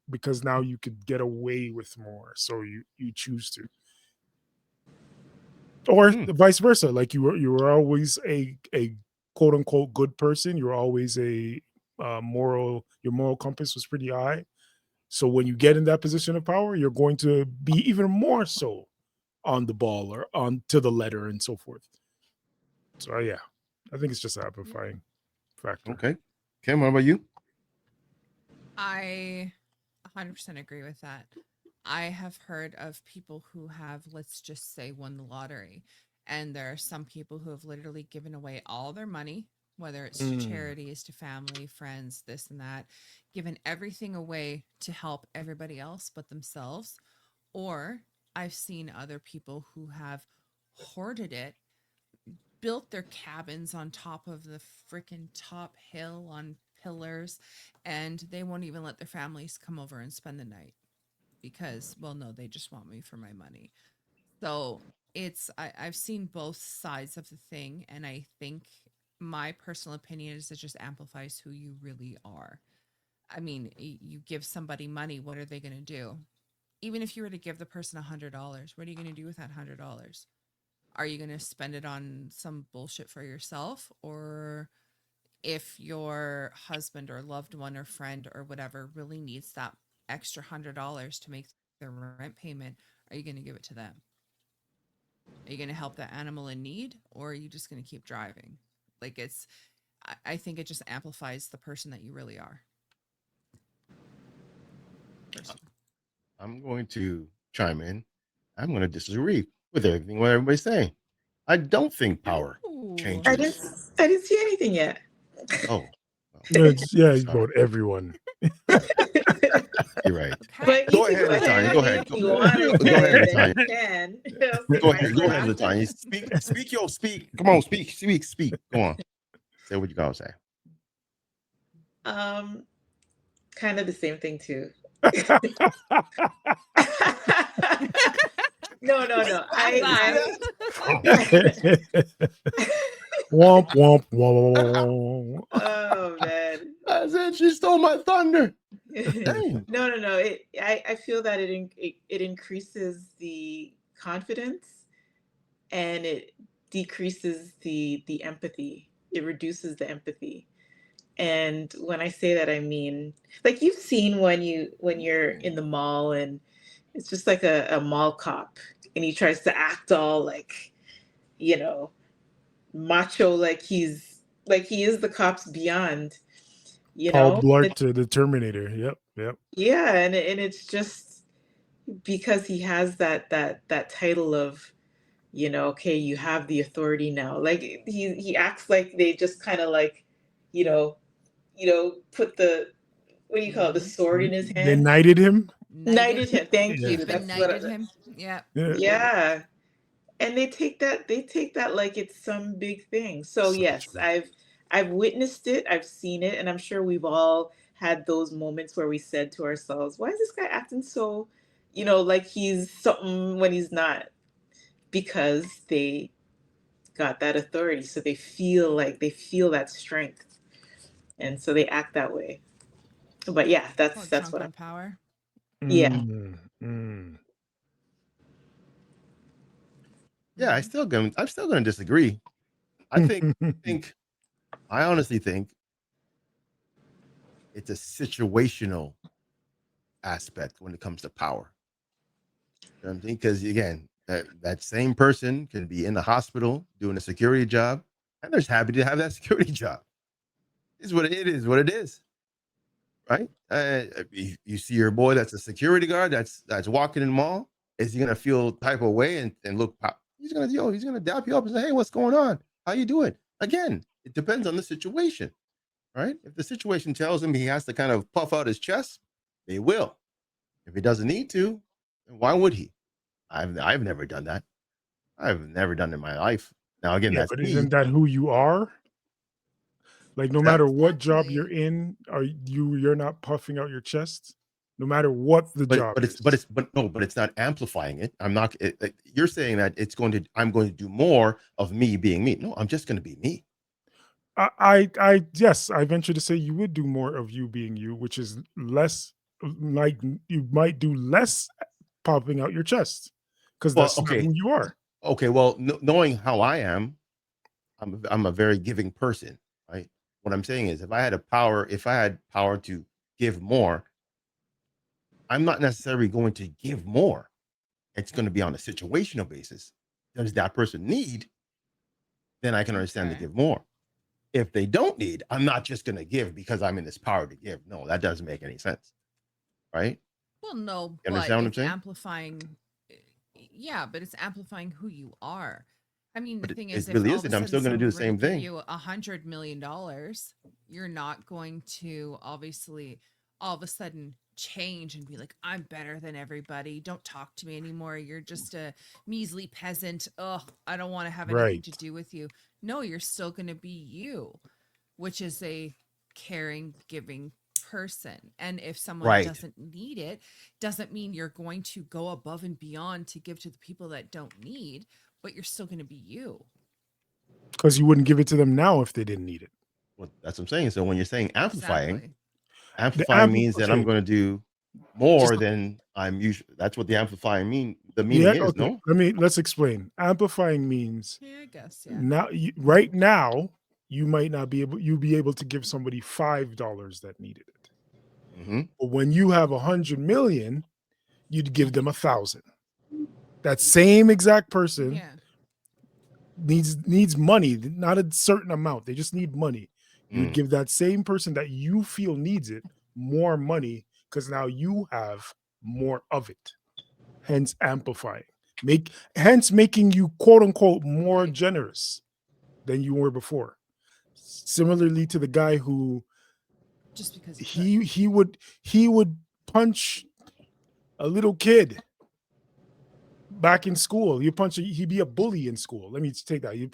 because now you could get away with more, so you choose to, or vice versa. Like you were always a quote unquote good person. You were always a your moral compass was pretty high. So when you get in that position of power, you're going to be even more so on the ball or on to the letter and so forth. So yeah, I think it's just an amplifying factor. Okay. Kim, what about you? I 100% agree with that. I have heard of people who have, let's just say, won the lottery. And there are some people who have literally given away all their money, whether it's to charities, to family, friends, this and that, given everything away to help everybody else but themselves. Or I've seen other people who have hoarded it, built their cabins on top of the freaking top hill on pillars, and they won't even let their families come over and spend the night because, well, no, they just want me for my money. So I've seen both sides of the thing, and I think my personal opinion is it just amplifies who you really are. I mean, you give somebody money, what are they going to do? Even if you were to give the person $100, what are you going to do with that $100? Are you going to spend it on some bullshit for yourself? Or if your husband or loved one or friend or whatever really needs that extra $100 to make their rent payment, are you going to give it to them? Are you going to help that animal in need, or are you just going to keep driving? Like, I think it just amplifies the person that you really are. Personally. I'm going to chime in. I'm going to disagree with everything what everybody's saying. I don't think power Ooh. changes. I didn't see anything yet. Oh, Yeah, you sorry. vote everyone. You're right. Okay. But Go you can ahead, Latanya. Go ahead. if you want to, Go ahead, then Latanya. you can. Go ahead. Go ahead, Latanya. Speak. Come on, speak. Go on. Say what you gotta say. Kind of the same thing too. No. Womp womp womp. Oh man. I said she stole my thunder. Dang. No. I feel that it increases the confidence and it decreases the empathy. It reduces the empathy. And when I say that, I mean, like you've seen when you're in the mall and it's just like a mall cop and he tries to act all like, macho, like he is the cops beyond, Paul Blart to the Terminator. Yep. Yeah, and it's just because he has that title of, okay, you have the authority now. Like he acts like they just kind of like, put the, what do you call it, the sword in his hand. They knighted him. Knighted him. Thank you. That's knighted him. Yeah. And they take that like it's some big thing. So yes, I've witnessed it, I've seen it, and I'm sure we've all had those moments where we said to ourselves, why is this guy acting so, like he's something when he's not? Because they got that authority. So they feel that strength. And so they act that way. But yeah, that's what I'm power. Yeah. Yeah, I'm still gonna disagree. I honestly think it's a situational aspect when it comes to power. You know what I'm saying? Because again, that same person can be in the hospital doing a security job, and they're just happy to have that security job. It's what it is, right? You see your boy that's a security guard that's walking in the mall. Is he gonna feel type of way and look? He's gonna dap you up and say, "Hey, what's going on? How you doing?" Again, It depends on the situation, right? If the situation tells him he has to kind of puff out his chest, they will. If he doesn't need to, then why would he? I've never done that. I've never done it in my life. Now again, Yeah, that's but me. isn't that who you are? Like, no That- matter what job you're Exactly. in, you're not puffing out your chest, no matter what the job is. But it's not amplifying it. I'm not. You're saying that I'm going to do more of me being me. No, I'm just going to be me. Yes, I venture to say you would do more of you being you, which is less, like you might do less popping out your chest because Well, that's not okay, who you are. okay. Well, knowing how I am, I'm a very giving person, right? What I'm saying is, if I had power to give more, I'm not necessarily going to give more. It's going to be on a situational basis. Does that person need? Then I can understand to Okay. give more. If they don't need, I'm not just going to give because I'm in this power to give. No, that doesn't make any sense, right? Well, no, You but understand what I'm it's saying? amplifying. Yeah, but it's amplifying who you are. I mean, the But thing it is, if really all of a isn't. I'm sudden still going to do someone the were to same give thing. you $100 million, you're not going to obviously all of a sudden change and be like, I'm better than everybody. Don't talk to me anymore. You're just a measly peasant. Oh, I don't want to have anything Right. to do with you. No, you're still going to be you, which is a caring, giving person. And if someone Right. doesn't need it, doesn't mean you're going to go above and beyond to give to the people that don't need, but you're still going to be you. Because you wouldn't give it to them now if they didn't need it. Well, that's what I'm saying. So when you're saying amplifying, Exactly. means that I'm Okay, going to do just more than I'm usually. That's what the amplifying the yeah. meaning is. Okay, No. let's explain. Amplifying means Yeah, I guess. Yeah. now, right now, you might not be able. You be able to give somebody $5 that needed it, Mm-hmm. but when you have 100 million, you'd give them 1,000. That same exact person Yeah. needs money, not a certain amount. They just need money. You'd Mm. give that same person that you feel needs it more money because now you have more of it. Hence amplifying. Making you quote unquote more Right. generous than you were before. Similarly to the guy who Just because you could. he would punch a little kid back in school. He'd be a bully in school. Let me take that. He'd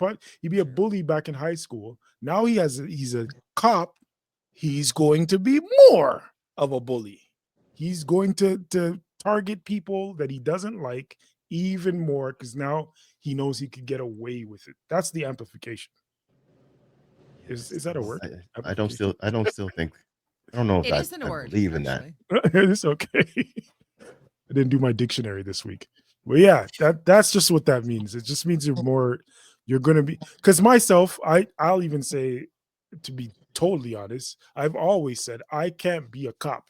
be a True. bully back in high school. Now he's a cop. He's going to be more of a bully. He's going to target people that he doesn't like even more because now he knows he could get away with it. That's the amplification. Is that a word? I don't Amplification. still think. I don't know if It isn't a I word, believe in that. actually. It's okay. I didn't do my dictionary this week. Well, yeah, that's just what that means. It just means you're gonna be because myself, I'll even say, to be totally honest, I've always said I can't be a cop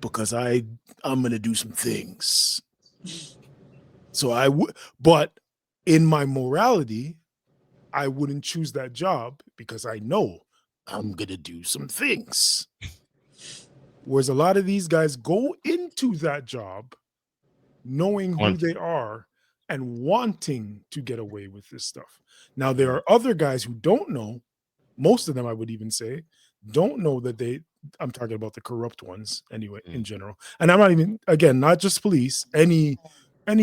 because I'm gonna do some things. So I would, but in my morality, I wouldn't choose that job because I know I'm gonna do some things. Whereas a lot of these guys go into that job knowing who Want they are and wanting to get away with this stuff. Now, there are other guys who don't know, most of them, I would even say, don't know that I'm talking about the corrupt ones anyway, in general. And I'm not even, again, not just police, any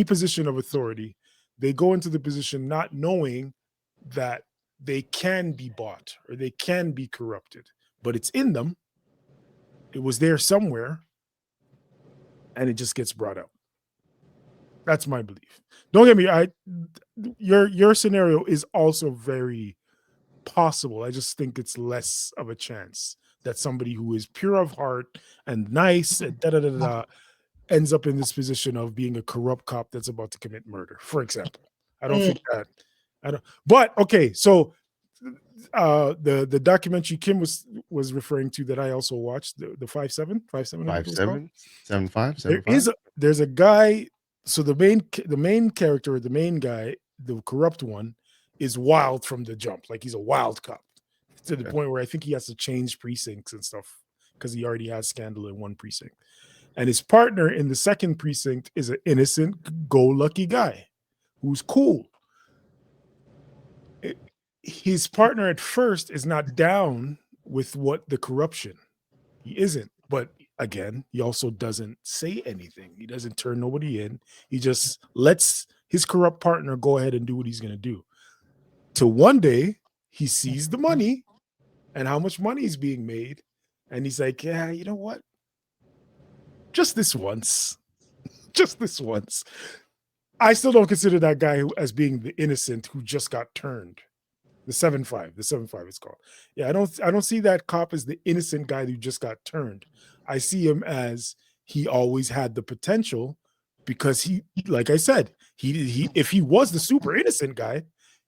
position of authority. They go into the position not knowing that they can be bought or they can be corrupted, but it's in them. It was there somewhere, and it just gets brought out. That's my belief. Don't get me. Your scenario is also very possible. I just think it's less of a chance that somebody who is pure of heart and nice and ends up in this position of being a corrupt cop that's about to commit murder, for example. I don't think that. I don't. But okay, so the documentary Kim was referring to that I also watched, the 5-7, I think it was called. 5-7, 7-5. There's a guy. So the main character, the main guy, the corrupt one, is wild from the jump. Like, he's a wild cop to the Okay. point where I think he has to change precincts and stuff because he already has scandal in one precinct. And his partner in the second precinct is an innocent, go-lucky guy who's cool. his partner at first is not down with what the corruption. He isn't. But again, he also doesn't say anything. He doesn't turn nobody in. He just lets his corrupt partner go ahead and do what he's going to do. Till one day he sees the money and how much money is being made. And he's like, yeah, you know what? Just this once. Just this once. I still don't consider that guy as being the innocent who just got turned. The 7-5 is called. Yeah, I don't see that cop as the innocent guy who just got turned. I see him as he always had the potential, because he, like I said, he if he was the super innocent guy,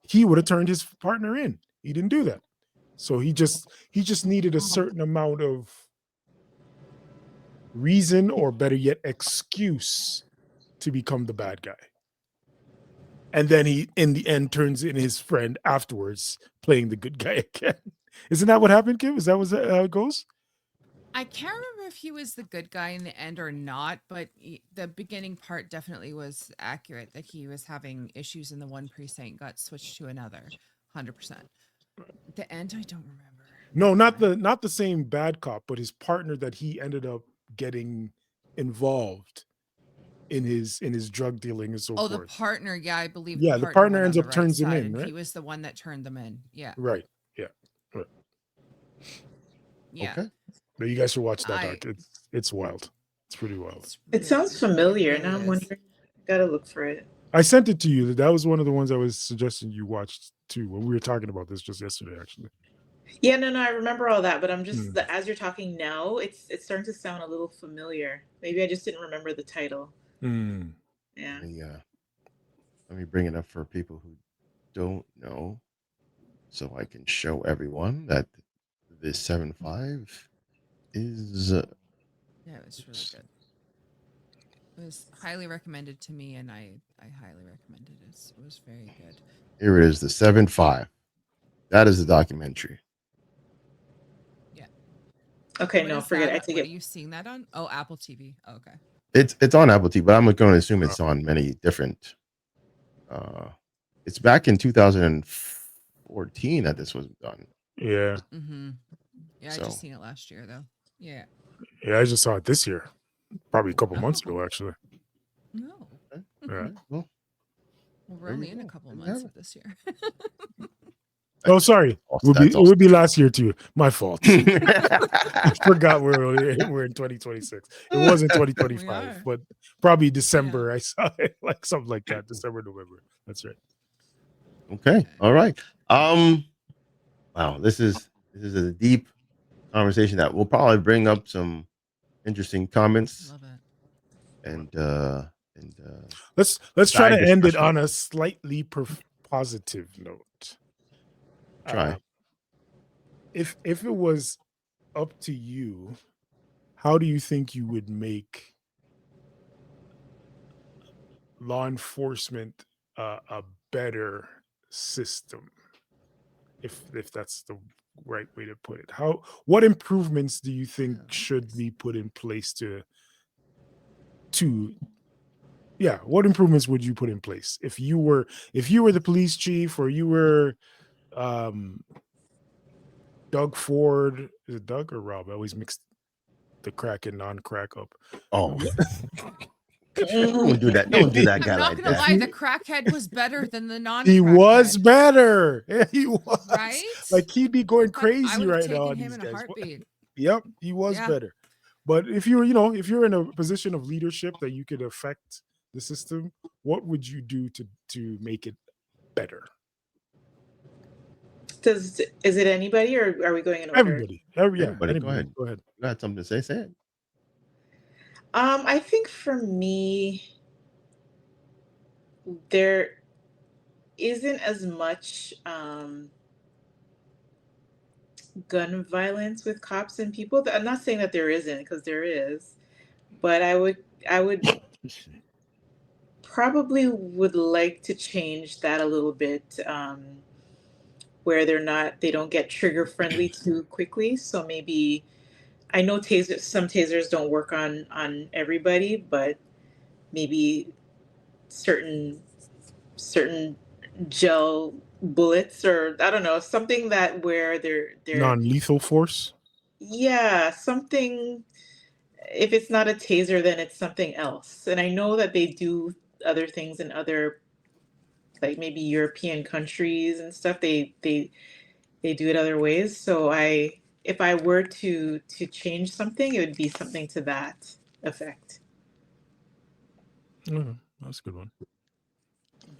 he would have turned his partner in. He didn't do that. So he just needed a certain amount of reason, or better yet, excuse, to become the bad guy. And then he, in the end, turns in his friend afterwards, playing the good guy again. Isn't that what happened, Kim? Is that how it goes? I can't remember if he was the good guy in the end or not, but the beginning part definitely was accurate, that he was having issues in the one precinct, got switched to another, 100%. The end, I don't remember. No, not the same bad cop, but his partner that he ended up getting involved in his drug dealing and so forth. The partner, yeah, I believe. Yeah, the partner went ends on up the turns him side, in, right? He was the one that turned them in. Yeah. Right. Yeah. Right. Yeah. Okay. But you guys should watch that doc. It's wild. It's pretty wild. It sounds familiar. It Now I'm is. wondering. Gotta look for it. I sent it to you. That was one of the ones I was suggesting you watched too, when we were talking about this just yesterday, actually. Yeah, no, I remember all that, but I'm just as you're talking now, it's starting to sound a little familiar. Maybe I just didn't remember the title. Yeah. Let me bring it up for people who don't know, so I can show everyone that this 7-5 is. Yeah, it was really good. It was highly recommended to me, and I highly recommended it. It was very good. Here it is, the 7-5. That is the documentary. Yeah. Okay, What no, is forget that? it. I take What it. are you seeing that on? Oh, Apple TV. Oh, okay. It's on Apple TV, but I'm going to assume it's on many different. It's back in 2014 that this was done. Yeah. Mm-hmm. Yeah, I just seen it last year though. Yeah. Yeah, I just saw it this year. Probably a couple months ago, actually. No. Yeah. Well, we're only in a couple of months of this year. Oh, sorry. It would be last year too. My fault. I forgot we're in 2026. It was in 2025, but probably December. I saw it, like something like that. December, November. That's right. Okay. All right. Wow. This is a deep conversation that will probably bring up some interesting comments. Love it. And let's try to end it on a slightly positive note. Try. If it was up to you, how do you think you would make law enforcement a better system? If that's the right way to put it. What improvements do you think should be put in place what improvements would you put in place if you were the police chief, or you were Doug Ford? Is it Doug or Rob? I always mixed the crack and non-crack up. Oh. Don't do that. Don't do that guy like that. I'm not gonna lie, the crackhead was better than the non-crackhead. He was better. Yeah, he was. Right? Like, he'd be going crazy I right now. Him in a heartbeat. Yep, he was better. But if you're in a position of leadership that you could affect the system, what would you do to make it better? Is it anybody, or are we going in order? Everybody. Everybody. Go ahead. Go ahead. You got something to say? Say it. I think for me, there isn't as much gun violence with cops and people. I'm not saying that there isn't, because there is, but I would probably would like to change that a little bit, where they don't get trigger friendly too quickly. So maybe, I know some tasers don't work on everybody, but maybe certain gel bullets, or I don't know, something that where they're Non-lethal force. yeah, something. If it's not a taser, then it's something else. And I know that they do other things in other, like maybe European countries and stuff. They do it other ways. So if I were to change something, it would be something to that effect. That's a good one.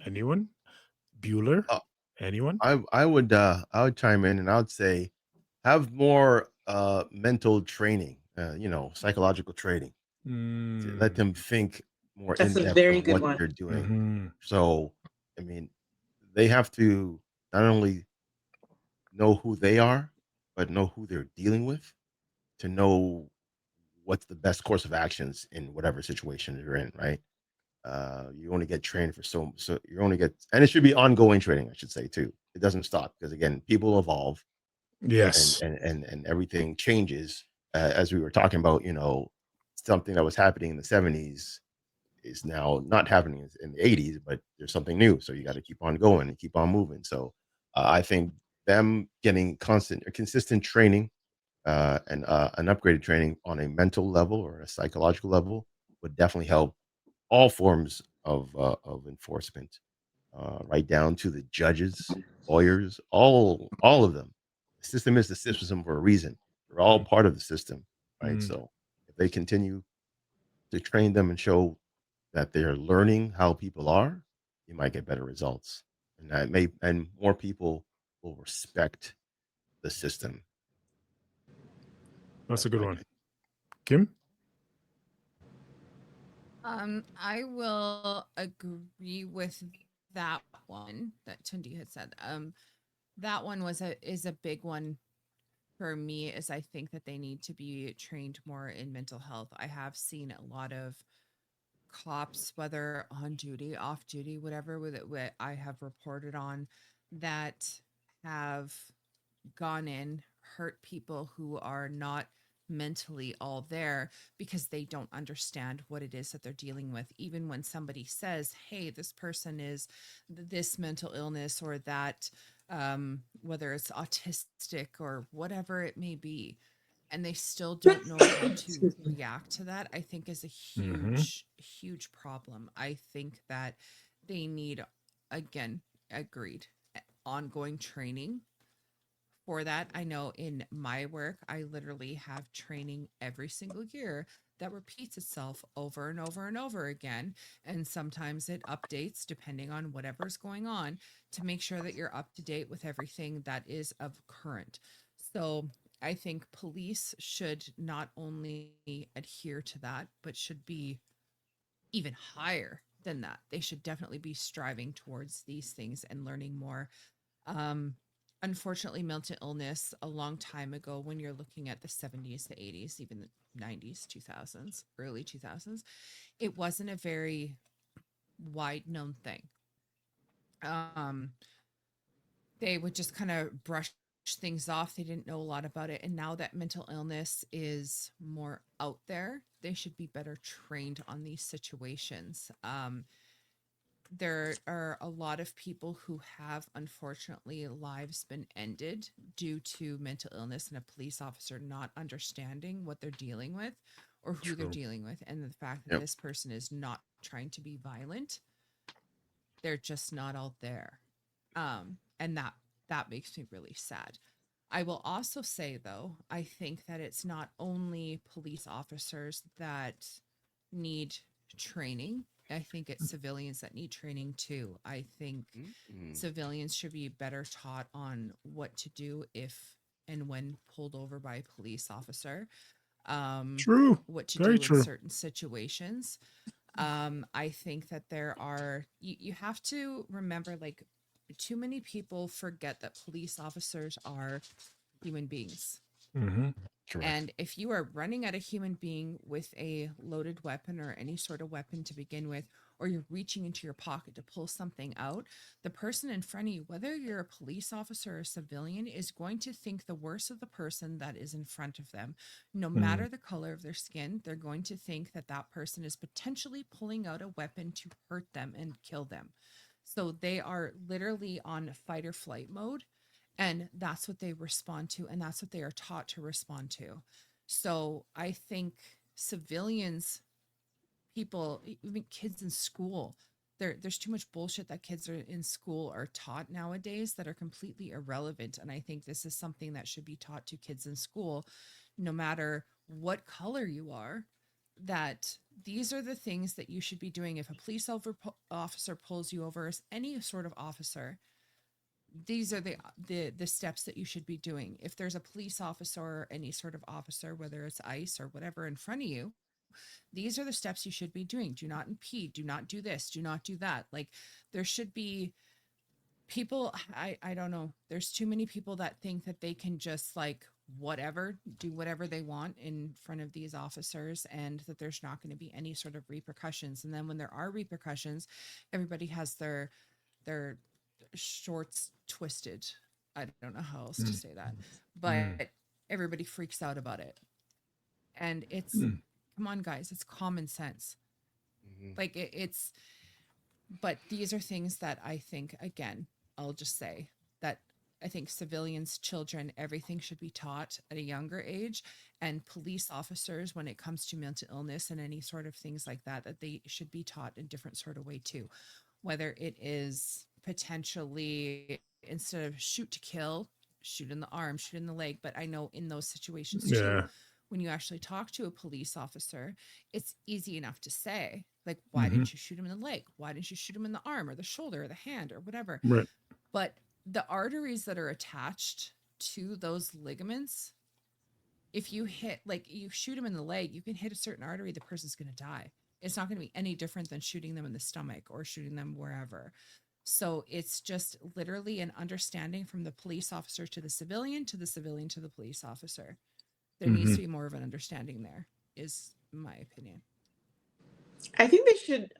Anyone? Bueller? Uh, Anyone? I would chime in and I would say have more mental training, psychological training to let them think more That's in a depth very of good what one. they're doing. Mhm. So, I mean, they have to not only know who they are, but know who they're dealing with to know what's the best course of actions in whatever situation you're in, right? You only get trained for so you only get, and it should be ongoing training, I should say too. It doesn't stop because again, people evolve and Yes. and everything changes. As we were talking about, something that was happening in the 70s is now not happening in the 80s, but there's something new. So you got to keep on going and keep on moving. So I think them getting constant or consistent training and an upgraded training on a mental level or a psychological level would definitely help all forms of enforcement, right down to the judges, lawyers, all of them. The system is the system for a reason. They're all part of the system, right? Mm. So if they continue to train them and show that they're learning how people are, you might get better results, and more people will respect the system. That's a That's good my one. take. Kim? I will agree with that one that Tundi had said. That one is a big one for me. Is I think that they need to be trained more in mental health. I have seen a lot of cops, whether on duty, off duty, whatever, with it, what I have reported on, that have gone in, hurt people who are not mentally all there because they don't understand what it is that they're dealing with. Even when somebody says, hey, this person is this mental illness or that, whether it's autistic or whatever it may be, and they still don't know how to Excuse me. react to that, I think is a Mm-hmm. huge problem. I think that they need, again, agreed, ongoing training for that. I know in my work, I literally have training every single year that repeats itself over and over and over again. And sometimes it updates depending on whatever's going on to make sure that you're up to date with everything that is of current. So I think police should not only adhere to that, but should be even higher than that. They should definitely be striving towards these things and learning more. um, Unfortunately, mental illness a long time ago, when you're looking at the 70s, the 80s, even the 90s, 2000s, early 2000s, it wasn't a very wide known thing. Um, they would just kind of brush things off. They didn't know a lot about it. And now that mental illness is more out there, they should be better trained on these situations. There are a lot of people who have, unfortunately, lives been ended due to mental illness and a police officer not understanding what they're dealing with or who they're True. dealing with, and the fact that Yep. this person is not trying to be violent. They're just not out there. And that makes me really sad. I will also say, though, I think that it's not only police officers that need training. I think it's civilians that need training too. I think Mm. civilians should be better taught on what to do if and when pulled over by a police officer, True. what to Very do in true. certain situations. I think that you have to remember, like, too many people forget that police officers are human beings. Mm-hmm. Correct. And if you are running at a human being with a loaded weapon or any sort of weapon to begin with, or you're reaching into your pocket to pull something out, the person in front of you, whether you're a police officer or a civilian, is going to think the worst of the person that is in front of them. No matter the color of their skin, they're going to think that that person is potentially pulling out a weapon to hurt them and kill them. So they are literally on fight or flight mode, and that's what they respond to, and that's what they are taught to respond to. So I think civilians, people, even kids in school, there's too much bullshit that kids are in school are taught nowadays that are completely irrelevant. And I think this is something that should be taught to kids in school, no matter what color you are, that these are the things that you should be doing. If a police officer pulls you over, as any sort of officer, these are the steps that you should be doing. If there's a police officer or any sort of officer, whether it's ICE or whatever, in front of you, these are the steps you should be doing. Do not impede, do not do this, do not do that. Like, there should be people, I don't know, there's too many people that think that they can just like do whatever they want in front of these officers, and that there's not going to be any sort of repercussions. And then when there are repercussions, everybody has their shorts twisted. I don't know how else to say that, but everybody freaks out about it. And it's, come on, guys, it's common sense. Like it's, but these are things that I think, again, I'll just say that I think civilians, children, everything should be taught at a younger age, and police officers, when it comes to mental illness and any sort of things like that, that they should be taught in a different sort of way too. Whether it is potentially, instead of shoot to kill, shoot in the arm, shoot in the leg. But I know in those situations too, when you actually talk to a police officer, it's easy enough to say, like, why didn't you shoot him in the leg? Why didn't you shoot him in the arm or the shoulder or the hand or whatever? Right. But the arteries that are attached to those ligaments, if you hit, like, you shoot him in the leg, you can hit a certain artery, the person's going to die. It's not going to be any different than shooting them in the stomach or shooting them wherever. So it's just literally an understanding from the police officer to the civilian, to the civilian to the police officer. There needs to be more of an understanding there, is my opinion. I think they should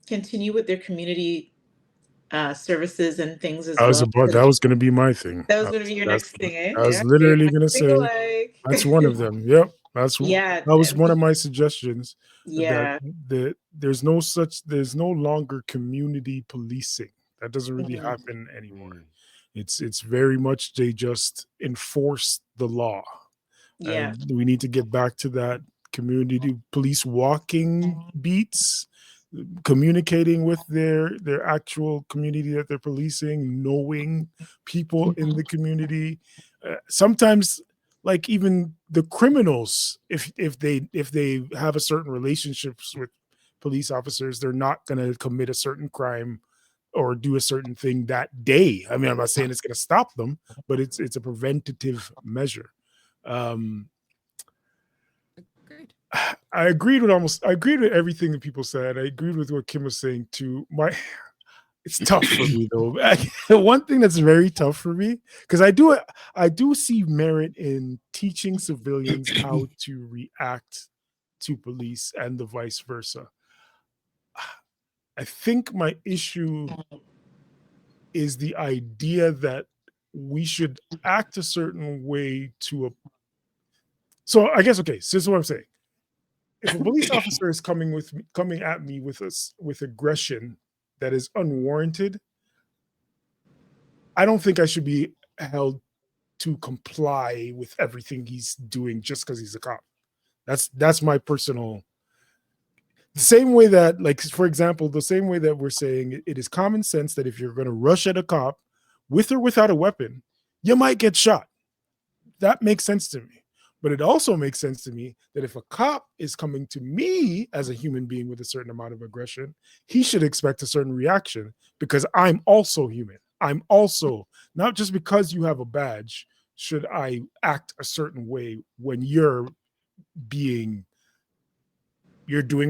continue with their community services and things as well. That was going to be my thing. That was going to be your next thing, eh? I was Yeah, literally going to think say alike. that's one of them. Yep, that was one of my suggestions. Yeah, that there's no longer community policing. That doesn't really happen anymore. It's very much they just enforce the law. yeah. And we need to get back to that community police walking beats, communicating with their actual community that they're policing, knowing people in the community. Sometimes, like, even the criminals, if they have a certain relationships with police officers, they're not going to commit a certain crime or do a certain thing that day. I mean, I'm not saying it's going to stop them, but it's a preventative measure. Agreed. I agreed with everything that people said. I agreed with what Kim was saying too. It's tough for me though. One thing that's very tough for me, because I do see merit in teaching civilians how to react to police and the vice versa. I think my issue is the idea that we should act a certain way so I guess, okay, so this is what I'm saying. If a police officer is coming at me with aggression that is unwarranted, I don't think I should be held to comply with everything he's doing just because he's a cop. That's my personal. The same way that, like, for example, the same way that we're saying it is common sense that if you're going to rush at a cop with or without a weapon, you might get shot. That makes sense to me. But it also makes sense to me that if a cop is coming to me as a human being with a certain amount of aggression, he should expect a certain reaction, because I'm also human. I'm also, not just because you have a badge, should I act a certain way when you're doing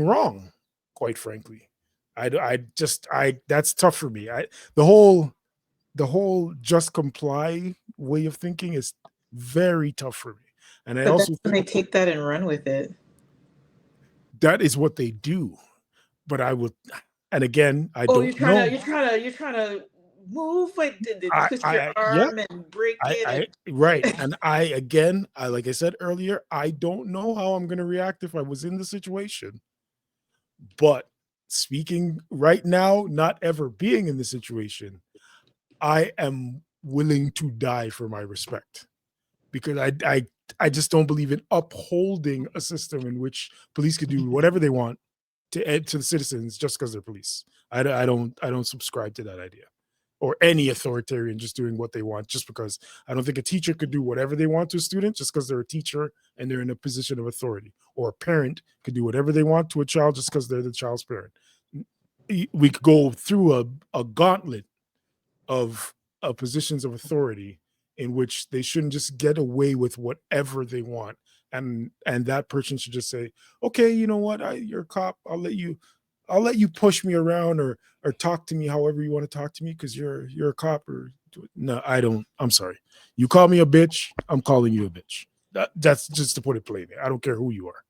wrong, quite frankly. That's tough for me. The whole just comply way of thinking is very tough for me. And I also think they take that and run with it. That is what they do. But I would, and again, I don't know. You're trying to move, like, twist your arm and break it. Right. And like I said earlier, I don't know how I'm going to react if I was in the situation. But speaking right now, not ever being in the situation, I am willing to die for my respect, because I just don't believe in upholding a system in which police could do whatever they want to the citizens just because they're police. I don't subscribe to that idea, or any authoritarian just doing what they want just because. I don't think a teacher could do whatever they want to a student just because they're a teacher and they're in a position of authority, or a parent could do whatever they want to a child just because they're the child's parent. We could go through a gauntlet of positions of authority in which they shouldn't just get away with whatever they want, and that person should just say, okay, you know what, you're a cop, I'll let you push me around, or talk to me however you want to talk to me because you're a cop. Or no, I don't. I'm sorry, you call me a bitch, I'm calling you a bitch. That's just to put it plainly. I don't care who you are.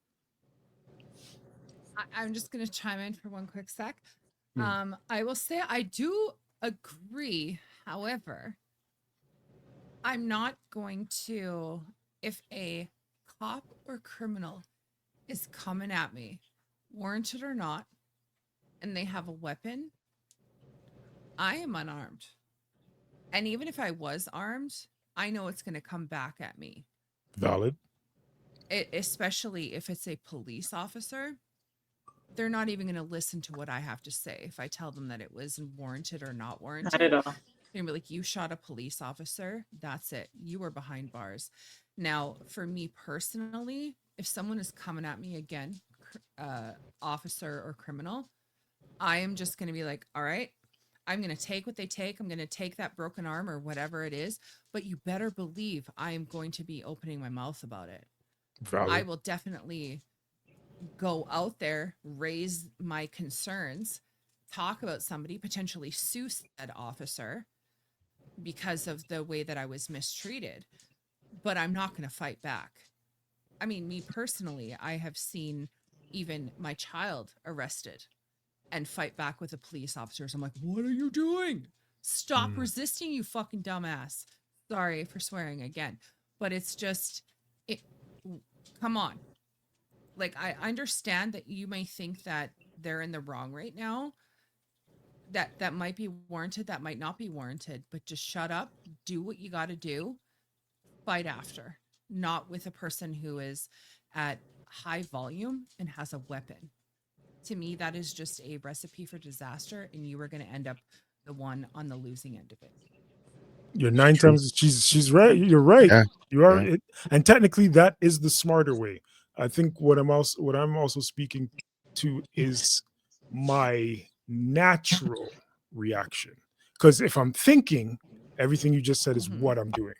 I'm just going to chime in for one quick sec. I will say I do agree. However, I'm not going to, if a cop or criminal is coming at me, warranted or not, and they have a weapon, I am unarmed. And even if I was armed, I know it's going to come back at me. Valid. Especially if it's a police officer. They're not even going to listen to what I have to say if I tell them that it was warranted or not warranted. Not at all. They're gonna be like, you shot a police officer. That's it. You were behind bars. Now, for me personally, if someone is coming at me again, officer or criminal, I am just going to be like, all right, I'm going to take what they take. I'm going to take that broken arm or whatever it is. But you better believe I am going to be opening my mouth about it. Valid. I will definitely go out there, raise my concerns, talk about somebody, potentially sue said officer because of the way that I was mistreated, but I'm not going to fight back. I mean, me personally, I have seen even my child arrested and fight back with the police officers. I'm like, what are you doing? Stop resisting, you fucking dumbass. Sorry for swearing again, but it's just, come on. Like, I understand that you may think that they're in the wrong right now. That might be warranted, that might not be warranted, but just shut up, do what you got to do, fight after, not with a person who is at high volume and has a weapon. To me, that is just a recipe for disaster, and you are going to end up the one on the losing end of it. You're nine times. She's right. You're right. Yeah. You are, and technically, that is the smarter way. I think what I'm also speaking to is my natural reaction, because if I'm thinking, everything you just said is what I'm doing.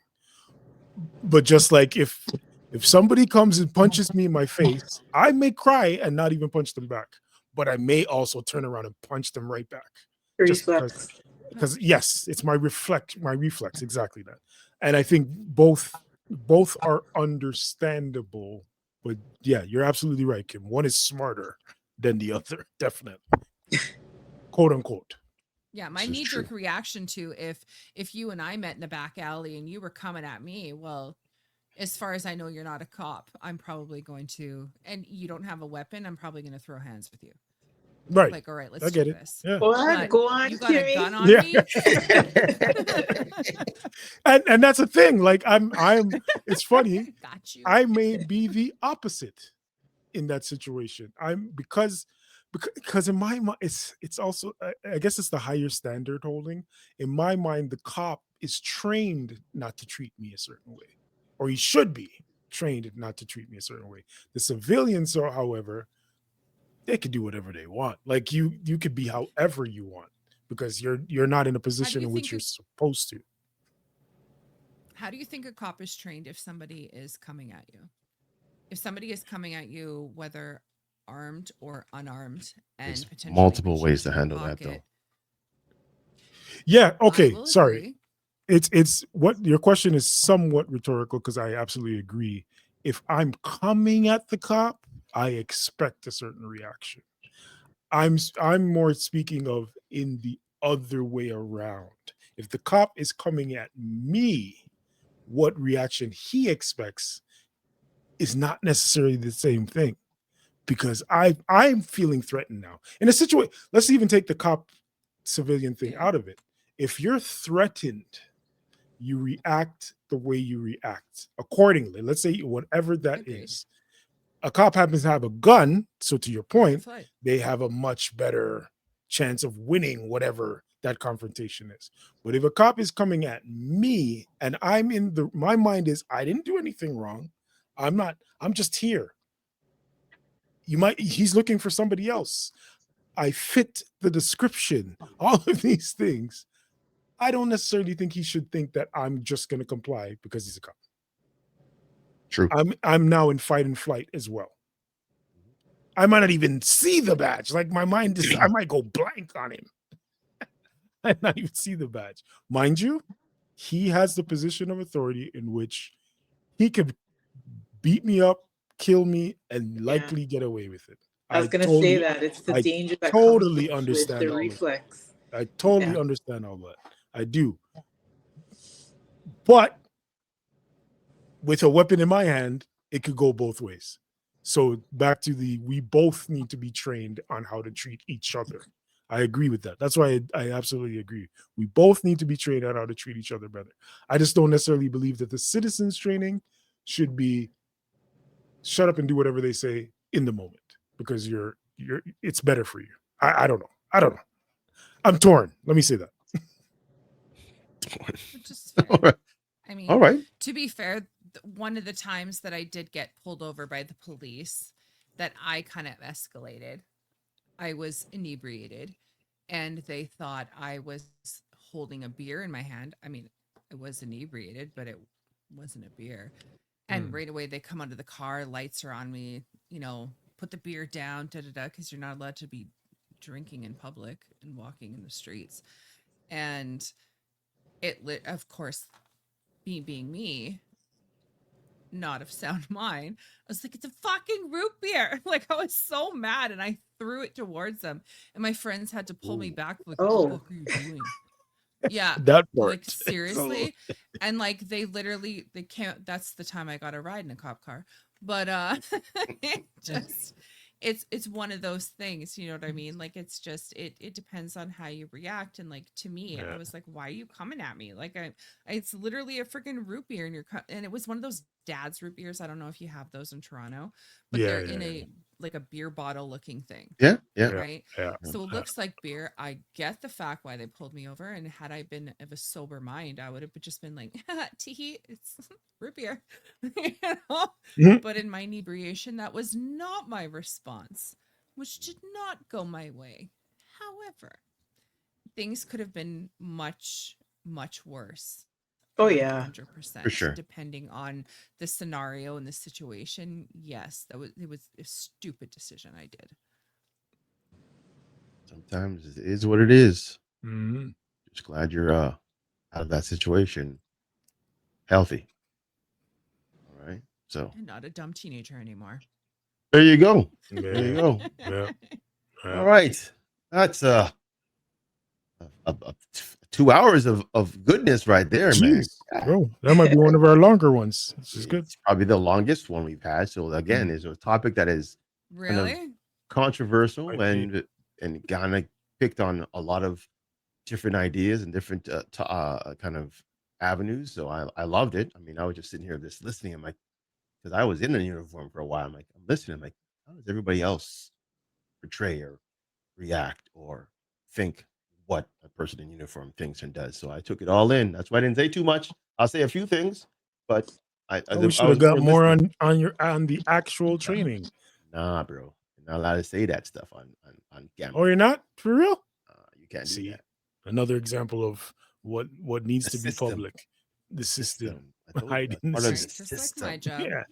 But just like if somebody comes and punches me in my face, I may cry and not even punch them back, but I may also turn around and punch them right back. Reflex. Because yes, it's my reflex, exactly that. And I think both are understandable, but yeah, you're absolutely right, Kim. One is smarter than the other, definitely. Quote unquote. Yeah, my knee-jerk reaction to if you and I met in the back alley and you were coming at me, well, as far as I know, you're not a cop. I'm probably going to, and you don't have a weapon, I'm probably going to throw hands with you. Right. Like, all right, let's do this. Yeah. Go on, you got Kimmy. a gun on me? and that's the thing. Like I'm it's funny. Got you. I may be the opposite in that situation. Because in my mind, it's also, I guess it's the higher standard holding. In my mind, the cop is trained not to treat me a certain way, or he should be trained not to treat me a certain way. The civilians, are, however, they can do whatever they want. Like you could be however you want, because you're not in a position in which you're supposed to. How do you think a cop is trained if somebody is coming at you? If somebody is coming at you, whether armed or unarmed, and There's potentially multiple ways to handle that, though. Yeah. Okay. Sorry. Agree. It's what your question is somewhat rhetorical, because I absolutely agree. If I'm coming at the cop, I expect a certain reaction. I'm more speaking of in the other way around. If the cop is coming at me, what reaction he expects is not necessarily the same thing. because I'm feeling threatened now. In a situation, let's even take the cop civilian thing Yeah. out of it. If you're threatened, you react the way you react accordingly. Let's say whatever that Agreed. is. A cop happens to have a gun, so to your point, Fight. they have a much better chance of winning whatever that confrontation is. But if a cop is coming at me and I'm in my mind is I didn't do anything wrong. I'm just here. He's looking for somebody else. I fit the description, all of these things. I don't necessarily think he should think that I'm just going to comply because he's a cop. True. I'm now in fight and flight as well. I might not even see the badge. Like my mind is, I might go blank on him. I might not even see the badge. Mind you, he has the position of authority in which he could beat me up, kill me, and likely get away with it. I was going to say that it's the danger that totally comes understand with the all reflex. I totally understand all that. I do. But with a weapon in my hand, it could go both ways. So back to we both need to be trained on how to treat each other. I agree with that. That's why I absolutely agree. We both need to be trained on how to treat each other better. I just don't necessarily believe that the citizens training should be shut up and do whatever they say in the moment because it's better for you. I don't know. I'm torn. Let me say that. Which is fair. All right. I mean, All right. to be fair, one of the times that I did get pulled over by the police that I kind of escalated, I was inebriated and they thought I was holding a beer in my hand. I mean, I was inebriated, but it wasn't a beer. And right away they come out of the car, lights are on me, put the beer down, because you're not allowed to be drinking in public and walking in the streets. And of course, me being me, not of sound mind, I was like, it's a fucking root beer. Like, I was so mad and I threw it towards them. And my friends had to pull me back. Like, what the fuck are you doing? Yeah. That part. Like, seriously. And like, they can't, that's the time I got a ride in a cop car. But it's one of those things, you know what I mean? Like, it's just, it depends on how you react. And like, to me, I was like, why are you coming at me? Like, it's literally a freaking root beer in your cup. And it was one of those dad's root beers. I don't know if you have those in Toronto, but they're in like a beer bottle looking thing. Yeah. Right. Yeah. So it looks like beer. I get the fact why they pulled me over. And had I been of a sober mind, I would have just been like, tee, it's root beer. But in my inebriation, that was not my response, which did not go my way. However, things could have been much, much worse. Oh yeah, 100%. For sure. Depending on the scenario and the situation, yes, it was a stupid decision I did. Sometimes it is what it is. Mm-hmm. Just glad you're out of that situation healthy. All right. So And not a dumb teenager anymore. there you go. Yeah. There you go. Yeah. All right. That's 2 hours of goodness right there, man. Jeez, bro, that might be one of our longer ones. This is good. It's probably the longest one we've had. So again, is a topic that is Really? controversial Right. and kind of picked on a lot of different ideas and different kind of avenues. So I loved it. I mean, I was just sitting here just listening. I'm like, because I was in a uniform for a while. I'm listening. I'm like, how does everybody else portray or react or think what a person in uniform thinks and does? So I took it all in. That's why I didn't say too much. I'll say a few things, but We should have got more listening. on the actual training. Nah, bro, you're not allowed to say that stuff on camera. Oh, you're not for real? You can't do See, that. another example of what needs The to be system. public. The system. I told you, Hiding that's the part of the Just like system. my job. Yeah.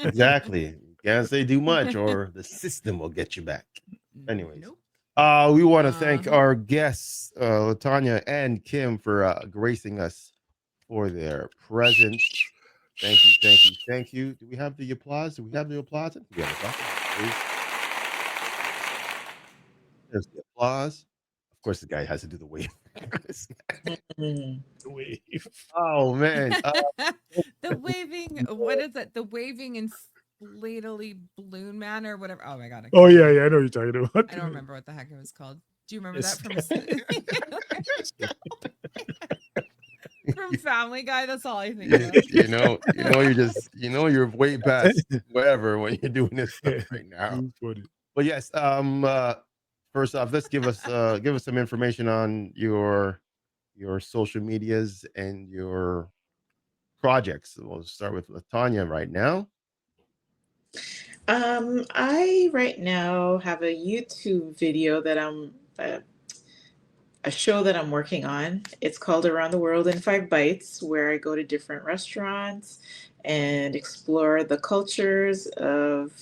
Exactly. You can't say too much, or the system will get you back. Anyways. Nope. We want to thank Uh-huh. our guests, Latanya and Kim, for gracing us for their presence. Thank you. Do we have the applause? Yeah, the applause. There's the applause. Of course, the guy has to do the wave. Oh man, The waving, what is it? The waving and Blatantly Balloon Man or whatever. Oh my god. Oh yeah, I know what you're talking about. I don't remember what the heck it was called. Do you remember Yes. that from Family Guy? That's all I think about. You're way past whatever when you're doing this stuff right now. But yes, first off, let's give us some information on your social medias and your projects. We'll start with Latanya right now. I right now have a YouTube video that I'm a show that I'm working on. It's called Around the World in 5 Bites, where I go to different restaurants and explore the cultures of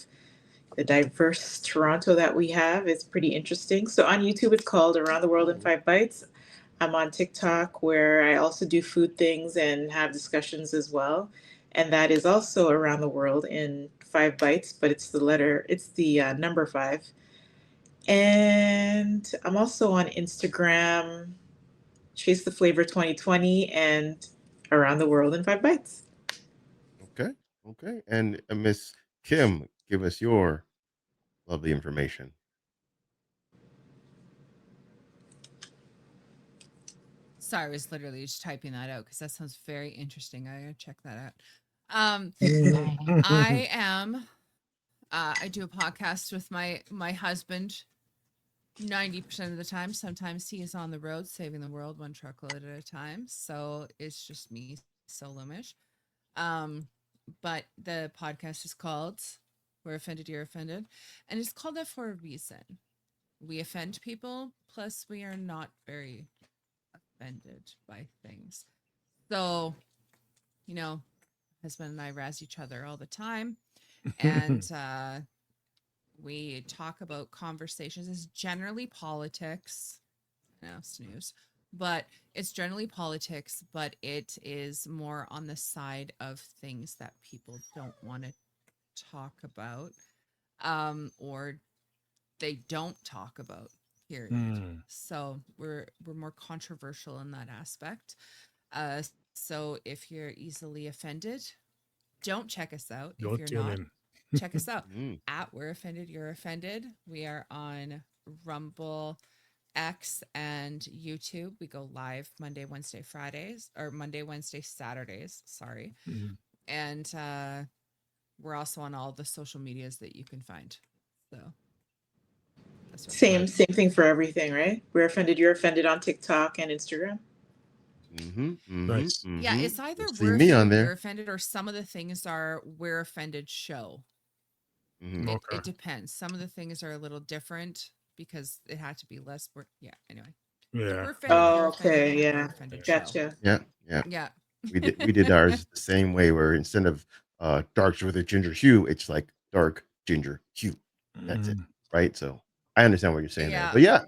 the diverse Toronto that we have. It's pretty interesting. So on YouTube, it's called Around the World in 5 Bites. I'm on TikTok, where I also do food things and have discussions as well. And that is also Around the World in 5 Bites, but it's the number 5. And I'm also on Instagram, Chase the Flavor 2020, and Around the World in 5 Bites. Okay. And Miss Kim, give us your lovely information. Sorry, I was literally just typing that out because that sounds very interesting. I gotta check that out. I am. I do a podcast with my husband. 90% of the time. Sometimes he is on the road saving the world one truckload at a time. So it's just me, solo-ish. But the podcast is called We're Offended, You're Offended. And it's called that for a reason. We offend people, plus we are not very offended by things. So, husband and I razz each other all the time. And we talk about conversations. It's generally politics. Snooze. But it's generally politics, but it is more on the side of things that people don't want to talk about, or they don't talk about, period. So we're more controversial in that aspect. So if you're easily offended, don't check us out. If you're not, check us out at We're Offended, You're Offended. We are on Rumble, X, and YouTube. We go live Monday, Wednesday, Saturdays. Sorry. And we're also on all the social medias that you can find. So that's what same thing for everything, right? We're Offended, You're Offended on TikTok and Instagram. Nice. Yeah, it's either We're Offended, You're Offended, or some of the things are We're Offended Show. It depends. Some of the things are a little different because it had to be less work. Yeah, anyway. Yeah. We're Offended, You're Okay, Offended, yeah. We're Offended Gotcha. Show. Yeah. We did ours the same way, where instead of darks with a ginger hue, it's like dark ginger hue. That's it, right? So I understand what you're saying there. But yeah.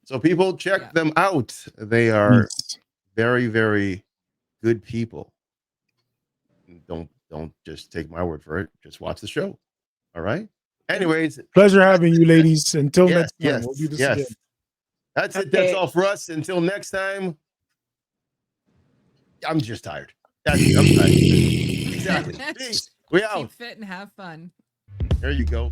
So people check them out. They are very, very good people. Don't just take my word for it. Just watch the show. All right. Anyways, pleasure having you, ladies. Until next time, we'll do this again. That's it. That's all for us. Until next time. I'm just tired. That's it. I'm tired. Exactly. Peace. We out. Keep fit and have fun. There you go.